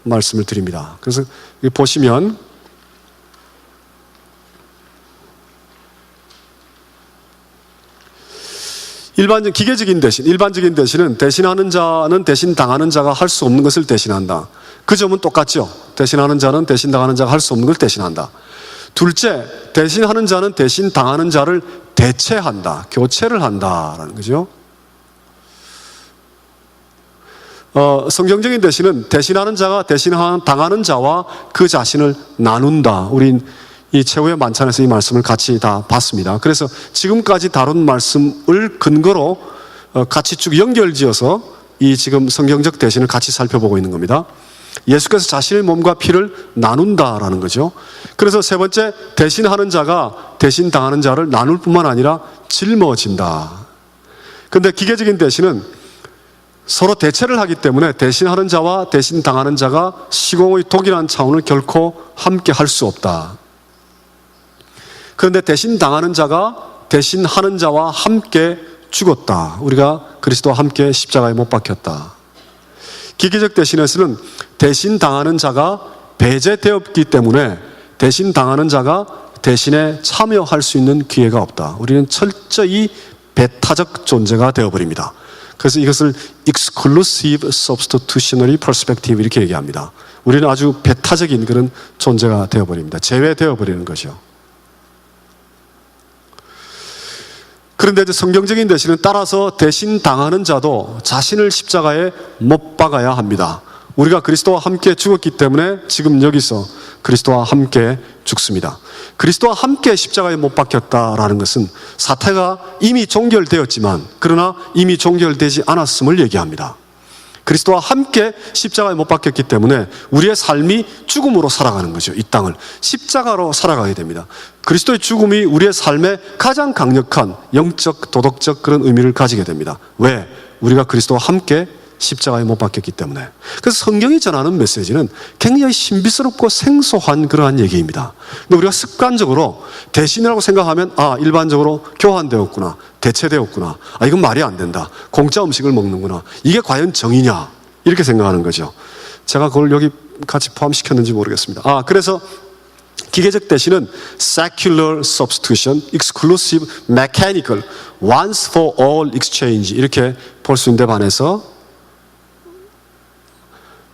S1: 말씀을 드립니다. 그래서 여기 보시면 기계적인 대신, 일반적인 대신은 대신하는 자는 대신당하는 자가 할 수 없는 것을 대신한다. 그 점은 똑같죠. 대신하는 자는 대신당하는 자가 할 수 없는 걸 대신한다. 둘째, 대신하는 자는 대신당하는 자를 대체한다. 교체를 한다라는 거죠. 성경적인 대신은 대신하는 자가 대신당하는 자와 그 자신을 나눈다. 우린 이 최후의 만찬에서 이 말씀을 같이 다 봤습니다. 그래서 지금까지 다룬 말씀을 근거로 같이 쭉 연결지어서 이 지금 성경적 대신을 같이 살펴보고 있는 겁니다. 예수께서 자신의 몸과 피를 나눈다라는 거죠. 그래서 세 번째, 대신하는 자가 대신당하는 자를 나눌 뿐만 아니라 짊어진다. 그런데 기계적인 대신은 서로 대체를 하기 때문에 대신하는 자와 대신당하는 자가 시공의 독일한 차원을 결코 함께 할 수 없다. 그런데 대신당하는 자가 대신하는 자와 함께 죽었다. 우리가 그리스도와 함께 십자가에 못 박혔다. 기계적 대신에서는 대신당하는 자가 배제되었기 때문에 대신당하는 자가 대신에 참여할 수 있는 기회가 없다. 우리는 철저히 배타적 존재가 되어버립니다. 그래서 이것을 exclusive substitutionary perspective 이렇게 얘기합니다. 우리는 아주 배타적인 그런 존재가 되어버립니다. 제외되어버리는 것이요. 그런데 이제 성경적인 대신은 따라서 대신 당하는 자도 자신을 십자가에 못 박아야 합니다. 우리가 그리스도와 함께 죽었기 때문에 지금 여기서 그리스도와 함께 죽습니다. 그리스도와 함께 십자가에 못 박혔다라는 것은 사태가 이미 종결되었지만 그러나 이미 종결되지 않았음을 얘기합니다. 그리스도와 함께 십자가에 못 박혔기 때문에 우리의 삶이 죽음으로 살아가는 거죠. 이 땅을 십자가로 살아가게 됩니다. 그리스도의 죽음이 우리의 삶에 가장 강력한 영적, 도덕적 그런 의미를 가지게 됩니다. 왜? 우리가 그리스도와 함께 십자가에 못 박혔기 때문에. 그래서 성경이 전하는 메시지는 굉장히 신비스럽고 생소한 그러한 얘기입니다. 근데 우리가 습관적으로 대신이라고 생각하면 일반적으로 교환되었구나, 대체되었구나, 이건 말이 안 된다, 공짜 음식을 먹는구나, 이게 과연 정의냐 이렇게 생각하는 거죠. 제가 그걸 여기 같이 포함시켰는지 모르겠습니다. 그래서 기계적 대신은 secular substitution, exclusive mechanical, once for all exchange 이렇게 볼 수 있는데 반해서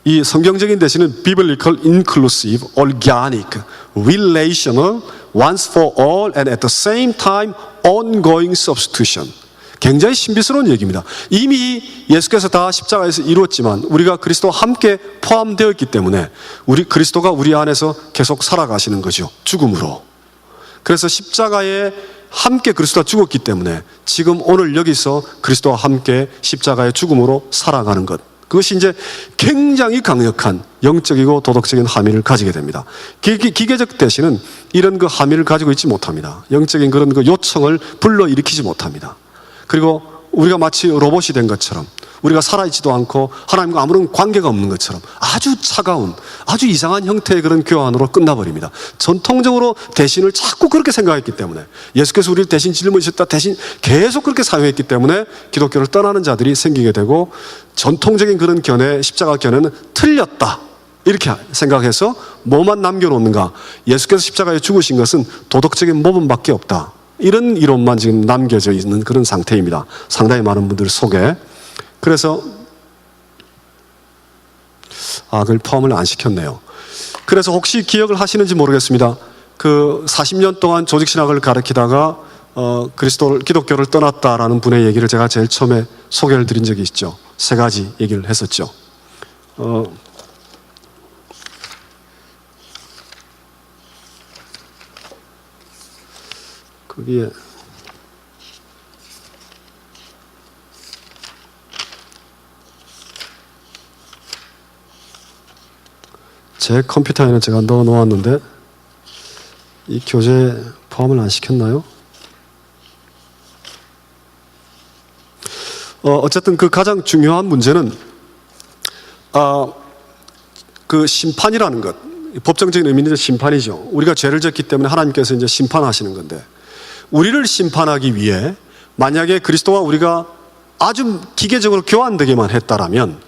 S1: 이 성경적인 대신은 biblical, inclusive, organic, relational, once for all and at the same time ongoing substitution. 굉장히 신비스러운 얘기입니다. 이미 예수께서 다 십자가에서 이루었지만 우리가 그리스도와 함께 포함되어 있기 때문에 그리스도가 우리 안에서 계속 살아가시는 거죠. 죽음으로. 그래서 십자가에 함께 그리스도가 죽었기 때문에 지금 오늘 여기서 그리스도와 함께 십자가의 죽음으로 살아가는 것. 그것이 이제 굉장히 강력한 영적이고 도덕적인 함의를 가지게 됩니다. 기계적 대신은 이런 그 함의를 가지고 있지 못합니다. 영적인 그런 그 요청을 불러일으키지 못합니다. 그리고 우리가 마치 로봇이 된 것처럼 우리가 살아있지도 않고 하나님과 아무런 관계가 없는 것처럼 아주 차가운 아주 이상한 형태의 그런 교환으로 끝나버립니다. 전통적으로 대신을 자꾸 그렇게 생각했기 때문에 예수께서 우리를 대신 짊어지셨다, 대신 계속 그렇게 사용했기 때문에 기독교를 떠나는 자들이 생기게 되고 전통적인 그런 견해, 십자가 견해는 틀렸다 이렇게 생각해서 뭐만 남겨놓는가, 예수께서 십자가에 죽으신 것은 도덕적인 모범밖에 없다, 이런 이론만 지금 남겨져 있는 그런 상태입니다. 상당히 많은 분들 속에. 그래서 그걸 포함을 안 시켰네요. 그래서 혹시 기억을 하시는지 모르겠습니다. 그 40년 동안 조직신학을 가르치다가 기독교를 떠났다라는 분의 얘기를 제가 제일 처음에 소개를 드린 적이 있죠. 3가지 얘기를 했었죠. 거기에 제 컴퓨터에는 제가 넣어 놓았는데 이 교재에 포함을 안 시켰나요? 어쨌든 그 가장 중요한 문제는 그 심판이라는 것, 법정적인 의미는 심판이죠. 우리가 죄를 졌기 때문에 하나님께서 이제 심판하시는 건데, 우리를 심판하기 위해 만약에 그리스도와 우리가 아주 기계적으로 교환되기만 했다라면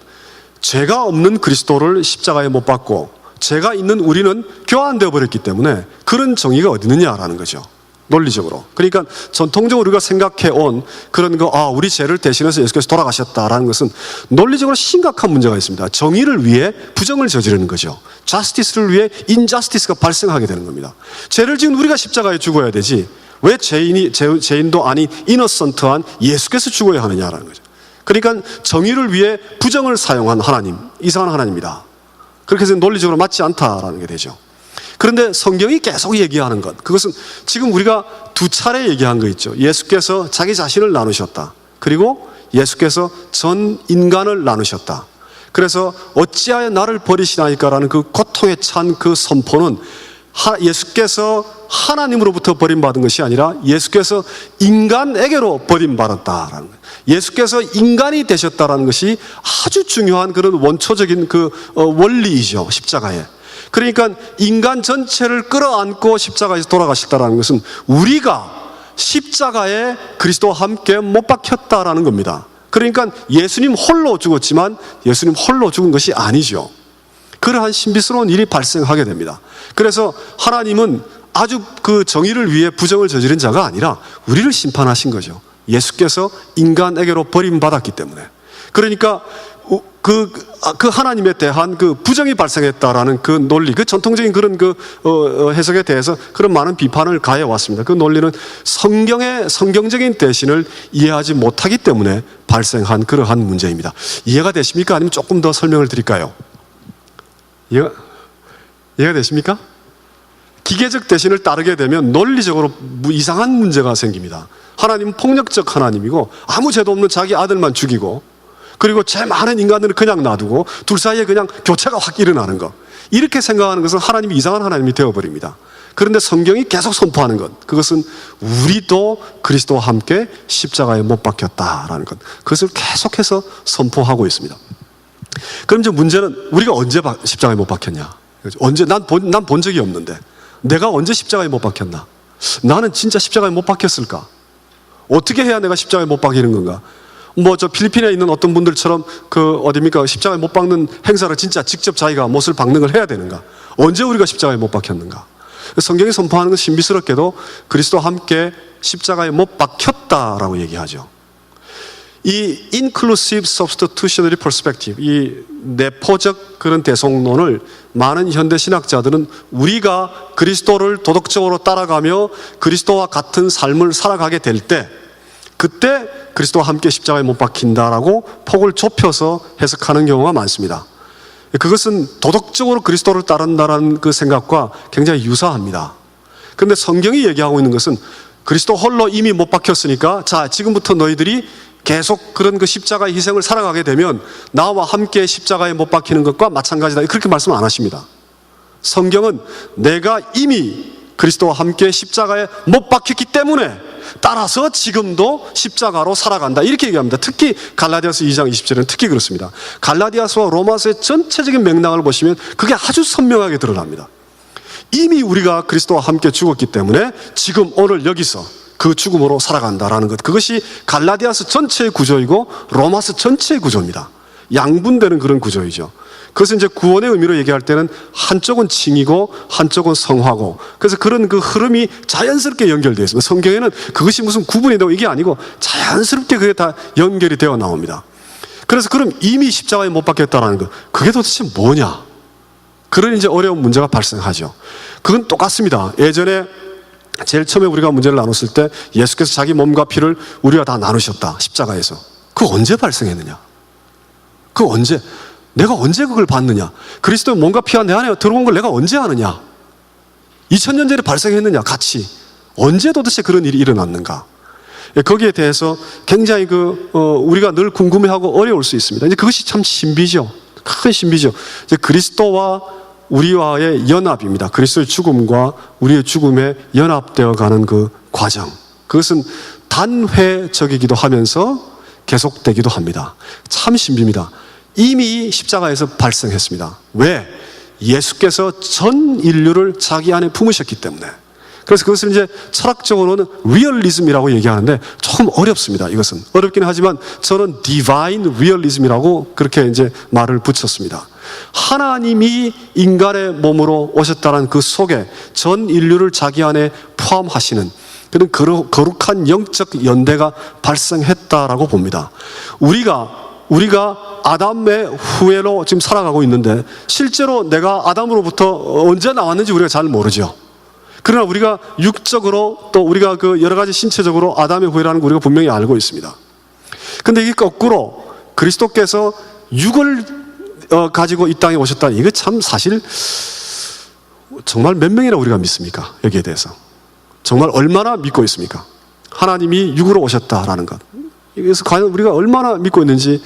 S1: 죄가 없는 그리스도를 십자가에 못 박고 죄가 있는 우리는 교환되어 버렸기 때문에 그런 정의가 어디 있느냐라는 거죠. 논리적으로. 그러니까 전통적으로 우리가 생각해온 그런 우리 죄를 대신해서 예수께서 돌아가셨다라는 것은 논리적으로 심각한 문제가 있습니다. 정의를 위해 부정을 저지르는 거죠. 자스티스를 위해 인자스티스가 발생하게 되는 겁니다. 죄를 지은 우리가 십자가에 죽어야 되지 왜 죄인도 아닌 이너선트한 예수께서 죽어야 하느냐라는 거죠. 그러니까 정의를 위해 부정을 사용한 하나님, 이상한 하나님이다. 그렇게 해서 논리적으로 맞지 않다라는 게 되죠. 그런데 성경이 계속 얘기하는 것, 그것은 지금 우리가 2차례 얘기한 거 있죠. 예수께서 자기 자신을 나누셨다. 그리고 예수께서 전 인간을 나누셨다. 그래서 어찌하여 나를 버리시나이까라는 그 고통에 찬 그 선포는 예수께서 하나님으로부터 버림받은 것이 아니라 예수께서 인간에게로 버림받았다라는 거예요. 예수께서 인간이 되셨다라는 것이 아주 중요한 그런 원초적인 그 원리이죠. 십자가에. 그러니까 인간 전체를 끌어안고 십자가에서 돌아가셨다라는 것은 우리가 십자가에 그리스도와 함께 못 박혔다라는 겁니다. 그러니까 예수님 홀로 죽었지만 예수님 홀로 죽은 것이 아니죠. 그러한 신비스러운 일이 발생하게 됩니다. 그래서 하나님은 아주 그 정의를 위해 부정을 저지른 자가 아니라 우리를 심판하신 거죠. 예수께서 인간에게로 버림받았기 때문에. 그러니까 그 하나님에 대한 그 부정이 발생했다라는 그 논리, 그 전통적인 그런 해석에 대해서 그런 많은 비판을 가해 왔습니다. 그 논리는 성경적인 대신을 이해하지 못하기 때문에 발생한 그러한 문제입니다. 이해가 되십니까? 아니면 조금 더 설명을 드릴까요? 이해가 되십니까? 기계적 대신을 따르게 되면 논리적으로 이상한 문제가 생깁니다. 하나님은 폭력적 하나님이고 아무 죄도 없는 자기 아들만 죽이고, 그리고 죄 많은 인간들을 그냥 놔두고 둘 사이에 그냥 교체가 확 일어나는 것, 이렇게 생각하는 것은 하나님이 이상한 하나님이 되어버립니다. 그런데 성경이 계속 선포하는 것, 그것은 우리도 그리스도와 함께 십자가에 못 박혔다라는 것, 그것을 계속해서 선포하고 있습니다. 그럼 이제 문제는 우리가 언제 십자가에 못 박혔냐? 언제? 난 본 적이 없는데 내가 언제 십자가에 못 박혔나? 나는 진짜 십자가에 못 박혔을까? 어떻게 해야 내가 십자가에 못 박히는 건가? 저 필리핀에 있는 어떤 분들처럼 십자가에 못 박는 행사를 진짜 직접 자기가 못을 박는 걸 해야 되는가? 언제 우리가 십자가에 못 박혔는가? 성경이 선포하는 건 신비스럽게도 그리스도와 함께 십자가에 못 박혔다라고 얘기하죠. 이 inclusive substitutionary perspective, 이 내포적 그런 대속론을 많은 현대 신학자들은 우리가 그리스도를 도덕적으로 따라가며 그리스도와 같은 삶을 살아가게 될 때, 그때 그리스도와 함께 십자가에 못 박힌다라고 폭을 좁혀서 해석하는 경우가 많습니다. 그것은 도덕적으로 그리스도를 따른다는 그 생각과 굉장히 유사합니다. 그런데 성경이 얘기하고 있는 것은 그리스도 홀로 이미 못 박혔으니까 자, 지금부터 너희들이 계속 그런 그 십자가의 희생을 살아가게 되면 나와 함께 십자가에 못 박히는 것과 마찬가지다, 그렇게 말씀 안 하십니다. 성경은 내가 이미 그리스도와 함께 십자가에 못 박혔기 때문에 따라서 지금도 십자가로 살아간다, 이렇게 얘기합니다. 특히 갈라디아서 2장 20절은 특히 그렇습니다. 갈라디아서와 로마서의 전체적인 맥락을 보시면 그게 아주 선명하게 드러납니다. 이미 우리가 그리스도와 함께 죽었기 때문에 지금 오늘 여기서 그 죽음으로 살아간다라는 것, 그것이 갈라디아서 전체의 구조이고 로마서 전체의 구조입니다. 양분되는 그런 구조이죠. 그것은 이제 구원의 의미로 얘기할 때는 한쪽은 칭이고 한쪽은 성화고, 그래서 그런 그 흐름이 자연스럽게 연결되어 있습니다. 성경에는 그것이 무슨 구분이 되고 이게 아니고 자연스럽게 그게 다 연결이 되어 나옵니다. 그래서 그럼 이미 십자가에 못 박혔다라는 것, 그게 도대체 뭐냐? 그런 이제 어려운 문제가 발생하죠. 그건 똑같습니다. 예전에 제일 처음에 우리가 문제를 나눴을 때 예수께서 자기 몸과 피를 우리가 다 나누셨다, 십자가에서. 그거 언제 발생했느냐? 그거 언제? 내가 언제 그걸 봤느냐? 그리스도의 몸과 피가 내 안에 들어온 걸 내가 언제 아느냐? 2000년 전에 발생했느냐? 같이. 언제 도대체 그런 일이 일어났는가? 거기에 대해서 굉장히 우리가 늘 궁금해하고 어려울 수 있습니다. 이제 그것이 참 신비죠. 큰 신비죠. 이제 그리스도와 우리와의 연합입니다. 그리스도의 죽음과 우리의 죽음에 연합되어 가는 그 과정. 그것은 단회적이기도 하면서 계속되기도 합니다. 참 신비입니다. 이미 십자가에서 발생했습니다. 왜? 예수께서 전 인류를 자기 안에 품으셨기 때문에. 그래서 그것을 이제 철학적으로는 리얼리즘이라고 얘기하는데 조금 어렵습니다. 이것은 어렵긴 하지만 저는 디바인 리얼리즘이라고 그렇게 이제 말을 붙였습니다. 하나님이 인간의 몸으로 오셨다는 그 속에 전 인류를 자기 안에 포함하시는 그런 거룩한 영적 연대가 발생했다라고 봅니다. 우리가 아담의 후예로 지금 살아가고 있는데 실제로 내가 아담으로부터 언제 나왔는지 우리가 잘 모르죠. 그러나 우리가 육적으로 또 우리가 여러 가지 신체적으로 아담의 후예라는 거 우리가 분명히 알고 있습니다. 그런데 이게 거꾸로 그리스도께서 육을 가지고 이 땅에 오셨다, 이게 참 사실 정말 몇 명이나 우리가 믿습니까? 여기에 대해서 정말 얼마나 믿고 있습니까? 하나님이 육으로 오셨다라는 것, 그래서 과연 우리가 얼마나 믿고 있는지,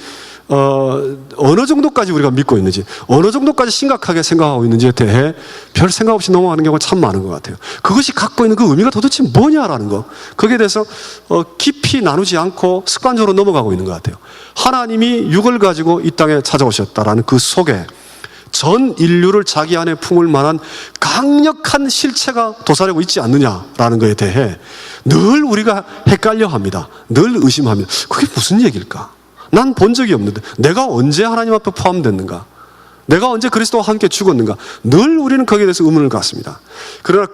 S1: 어느 정도까지 우리가 믿고 있는지, 어느 정도까지 심각하게 생각하고 있는지에 대해 별 생각 없이 넘어가는 경우가 참 많은 것 같아요. 그것이 갖고 있는 그 의미가 도대체 뭐냐라는 거, 거기에 대해서 깊이 나누지 않고 습관적으로 넘어가고 있는 것 같아요. 하나님이 육을 가지고 이 땅에 찾아오셨다라는 그 속에 전 인류를 자기 안에 품을 만한 강력한 실체가 도사리고 있지 않느냐라는 것에 대해 늘 우리가 헷갈려 합니다. 늘 의심합니다. 그게 무슨 얘기일까? 난 본 적이 없는데 내가 언제 하나님 앞에 포함됐는가? 내가 언제 그리스도와 함께 죽었는가? 늘 우리는 거기에 대해서 의문을 갖습니다. 그러나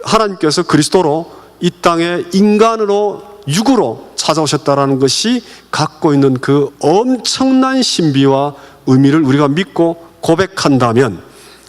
S1: 하나님께서 그리스도로 이 땅에 인간으로 육으로 찾아오셨다라는 것이 갖고 있는 그 엄청난 신비와 의미를 우리가 믿고 고백한다면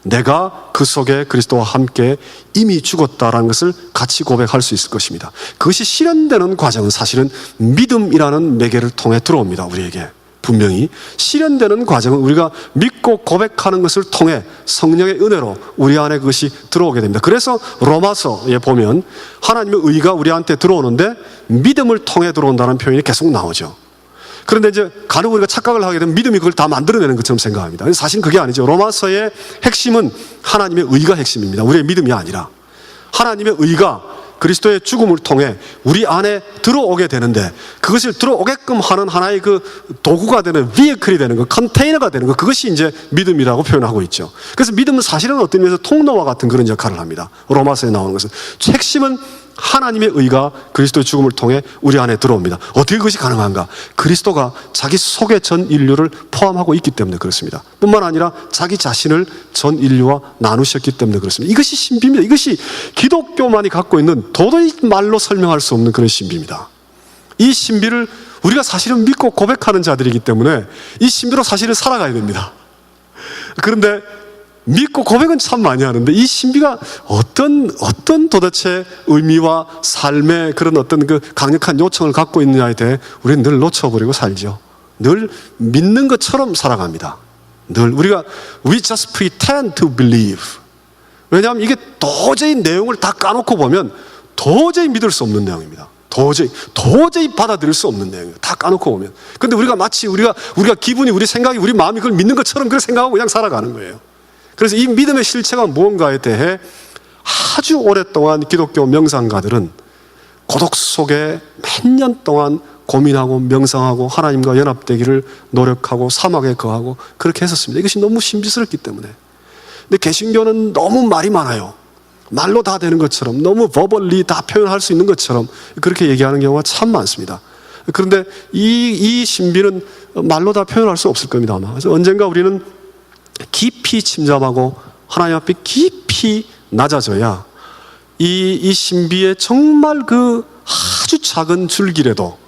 S1: 내가 그 속에 그리스도와 함께 이미 죽었다라는 것을 같이 고백할 수 있을 것입니다. 그것이 실현되는 과정은 사실은 믿음이라는 매개를 통해 들어옵니다. 우리에게 분명히 실현되는 과정은 우리가 믿고 고백하는 것을 통해 성령의 은혜로 우리 안에 그것이 들어오게 됩니다. 그래서 로마서에 보면 하나님의 의가 우리한테 들어오는데 믿음을 통해 들어온다는 표현이 계속 나오죠. 그런데 이제 간혹 우리가 착각을 하게 되면 믿음이 그걸 다 만들어내는 것처럼 생각합니다. 사실 그게 아니죠. 로마서의 핵심은 하나님의 의가 핵심입니다. 우리의 믿음이 아니라 하나님의 의가 그리스도의 죽음을 통해 우리 안에 들어오게 되는데 그것을 들어오게끔 하는 하나의 그 도구가 되는 비에클이 되는 것, 컨테이너가 되는 것, 그것이 이제 믿음이라고 표현하고 있죠. 그래서 믿음은 사실은 어떤 의미에서 통로와 같은 그런 역할을 합니다. 로마서에 나오는 것은 핵심은 하나님의 의가 그리스도의 죽음을 통해 우리 안에 들어옵니다. 어떻게 그것이 가능한가? 그리스도가 자기 속에 전 인류를 포함하고 있기 때문에 그렇습니다. 뿐만 아니라 자기 자신을 전 인류와 나누셨기 때문에 그렇습니다. 이것이 신비입니다. 이것이 기독교만이 갖고 있는 도저히 말로 설명할 수 없는 그런 신비입니다. 이 신비를 우리가 사실은 믿고 고백하는 자들이기 때문에 이 신비로 사실을 살아가야 됩니다. 그런데 믿고 고백은 참 많이 하는데 이 신비가 어떤 도대체 의미와 삶의 그런 어떤 그 강력한 요청을 갖고 있느냐에 대해 우리는 늘 놓쳐버리고 살죠. 늘 믿는 것처럼 살아갑니다. 늘 우리가 we just pretend to believe. 왜냐하면 이게 도저히 내용을 다 까놓고 보면 도저히 믿을 수 없는 내용입니다. 도저히 받아들일 수 없는 내용이에요. 다 까놓고 보면. 근데 우리가 마치 우리가 기분이, 우리 생각이, 우리 마음이 그걸 믿는 것처럼 그렇게 생각하고 그냥 살아가는 거예요. 그래서 이 믿음의 실체가 무언가에 대해 아주 오랫동안 기독교 명상가들은 고독 속에 몇 년 동안 고민하고 명상하고 하나님과 연합되기를 노력하고 사막에 거하고 그렇게 했었습니다. 이것이 너무 신비스럽기 때문에. 근데 개신교는 너무 말이 많아요. 말로 다 되는 것처럼, 너무 버벌리 다 표현할 수 있는 것처럼 그렇게 얘기하는 경우가 참 많습니다. 그런데 이 신비는 말로 다 표현할 수 없을 겁니다, 아마. 그래서 언젠가 우리는 깊이 침잠하고 하나님 앞에 깊이 낮아져야 이 신비의 정말 그 아주 작은 줄기라도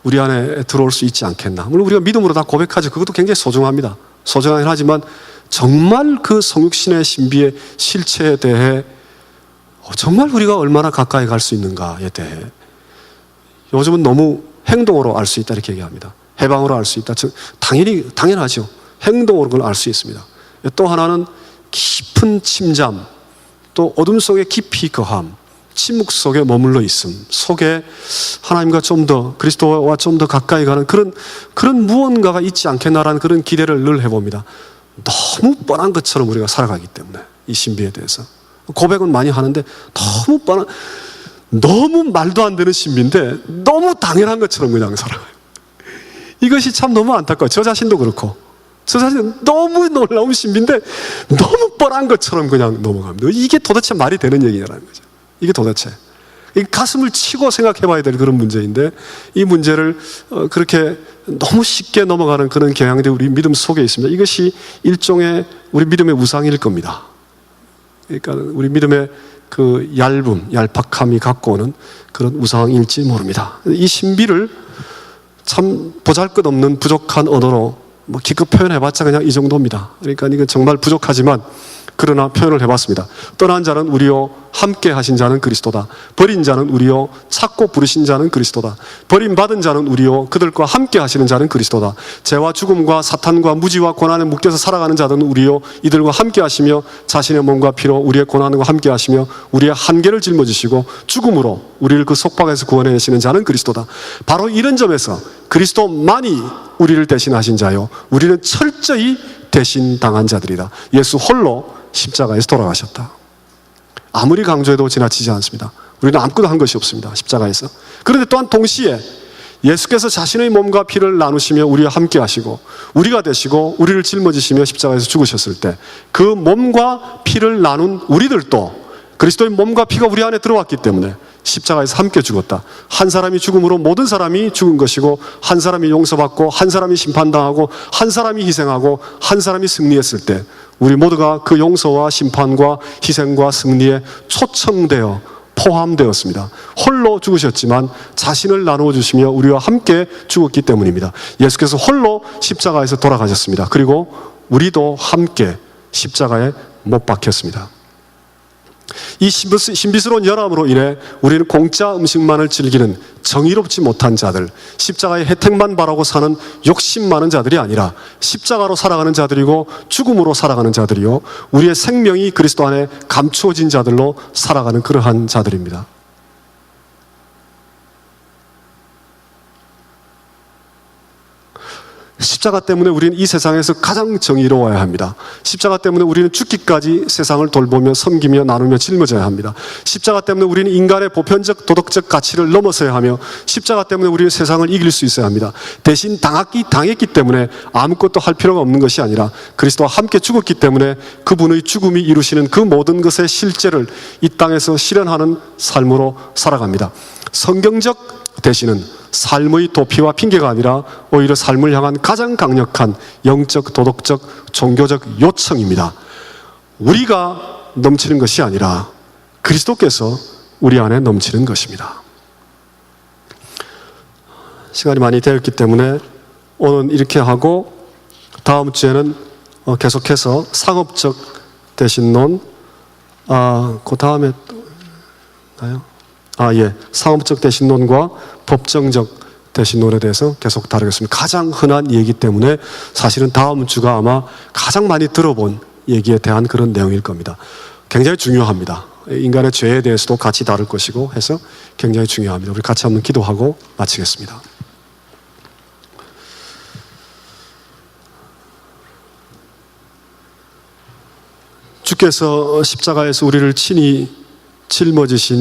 S1: 우리 안에 들어올 수 있지 않겠나. 물론 우리가 믿음으로 다 고백하죠. 그것도 굉장히 소중합니다. 소중하긴 하지만 정말 그 성육신의 신비의 실체에 대해 정말 우리가 얼마나 가까이 갈 수 있는가에 대해 요즘은 너무 행동으로 알 수 있다 이렇게 얘기합니다. 해방으로 알 수 있다. 당연하죠. 행동으로 그걸 알 수 있습니다. 또 하나는 깊은 침잠, 또 어둠 속에 깊이 거함, 침묵 속에 머물러 있음, 속에 하나님과 좀 더, 그리스도와 좀 더 가까이 가는 그런 무언가가 있지 않겠나라는 그런 기대를 늘 해봅니다. 너무 뻔한 것처럼 우리가 살아가기 때문에 이 신비에 대해서 고백은 많이 하는데 너무 말도 안 되는 신비인데 너무 당연한 것처럼 그냥 살아가요. 이것이 참 너무 안타까워요. 저 자신도 그렇고 저 자신은 너무 놀라운 신비인데 너무 뻔한 것처럼 그냥 넘어갑니다. 이게 도대체 말이 되는 얘기냐라는 거죠. 이게 도대체 가슴을 치고 생각해 봐야 될 그런 문제인데 이 문제를 그렇게 너무 쉽게 넘어가는 그런 경향들이 우리 믿음 속에 있습니다. 이것이 일종의 우리 믿음의 우상일 겁니다. 그러니까 우리 믿음의 그 얄팍함이 갖고 오는 그런 우상일지 모릅니다. 이 신비를 참 보잘것없는 부족한 언어로 기껏 표현해봤자 그냥 이 정도입니다. 그러니까 이건 정말 부족하지만 그러나 표현을 해봤습니다. 떠난 자는 우리요, 함께 하신 자는 그리스도다. 버린 자는 우리요, 찾고 부르신 자는 그리스도다. 버림받은 자는 우리요, 그들과 함께 하시는 자는 그리스도다. 죄와 죽음과 사탄과 무지와 고난에 묶여서 살아가는 자들은 우리요, 이들과 함께 하시며 자신의 몸과 피로 우리의 고난과 함께 하시며 우리의 한계를 짊어지시고 죽음으로 우리를 그 속박에서 구원해내시는 자는 그리스도다. 바로 이런 점에서 그리스도만이 우리를 대신하신 자요, 우리는 철저히 대신당한 자들이다. 예수 홀로 십자가에서 돌아가셨다. 아무리 강조해도 지나치지 않습니다. 우리는 아무것도 한 것이 없습니다. 십자가에서. 그런데 또한 동시에 예수께서 자신의 몸과 피를 나누시며 우리와 함께 하시고 우리가 되시고 우리를 짊어지시며 십자가에서 죽으셨을 때 그 몸과 피를 나눈 우리들도 그리스도의 몸과 피가 우리 안에 들어왔기 때문에 십자가에서 함께 죽었다. 한 사람이 죽음으로 모든 사람이 죽은 것이고 한 사람이 용서받고 한 사람이 심판당하고 한 사람이 희생하고 한 사람이 승리했을 때 우리 모두가 그 용서와 심판과 희생과 승리에 초청되어 포함되었습니다. 홀로 죽으셨지만 자신을 나누어 주시며 우리와 함께 죽었기 때문입니다. 예수께서 홀로 십자가에서 돌아가셨습니다. 그리고 우리도 함께 십자가에 못 박혔습니다. 이 신비스러운 열함으로 인해 우리는 공짜 음식만을 즐기는 정의롭지 못한 자들, 십자가의 혜택만 바라고 사는 욕심 많은 자들이 아니라 십자가로 살아가는 자들이고 죽음으로 살아가는 자들이요, 우리의 생명이 그리스도 안에 감추어진 자들로 살아가는 그러한 자들입니다. 십자가 때문에 우리는 이 세상에서 가장 정의로워야 합니다. 십자가 때문에 우리는 죽기까지 세상을 돌보며 섬기며 나누며 짊어져야 합니다. 십자가 때문에 우리는 인간의 보편적 도덕적 가치를 넘어서야 하며, 십자가 때문에 우리는 세상을 이길 수 있어야 합니다. 대신 당했기 때문에 아무것도 할 필요가 없는 것이 아니라 그리스도와 함께 죽었기 때문에 그분의 죽음이 이루시는 그 모든 것의 실제를 이 땅에서 실현하는 삶으로 살아갑니다. 성경적 대신은 삶의 도피와 핑계가 아니라 오히려 삶을 향한 가장 강력한 영적, 도덕적, 종교적 요청입니다. 우리가 넘치는 것이 아니라 그리스도께서 우리 안에 넘치는 것입니다. 시간이 많이 되었기 때문에 오늘 이렇게 하고, 다음 주에는 계속해서 상업적 대신론, 그 다음에 또 있나요? 상업적 대신론과 법정적 대신론에 대해서 계속 다루겠습니다. 가장 흔한 얘기 때문에 사실은 다음 주가 아마 가장 많이 들어본 얘기에 대한 그런 내용일 겁니다. 굉장히 중요합니다. 인간의 죄에 대해서도 같이 다룰 것이고 해서 굉장히 중요합니다. 우리 같이 한번 기도하고 마치겠습니다. 주께서 십자가에서 우리를 친히 짊어지신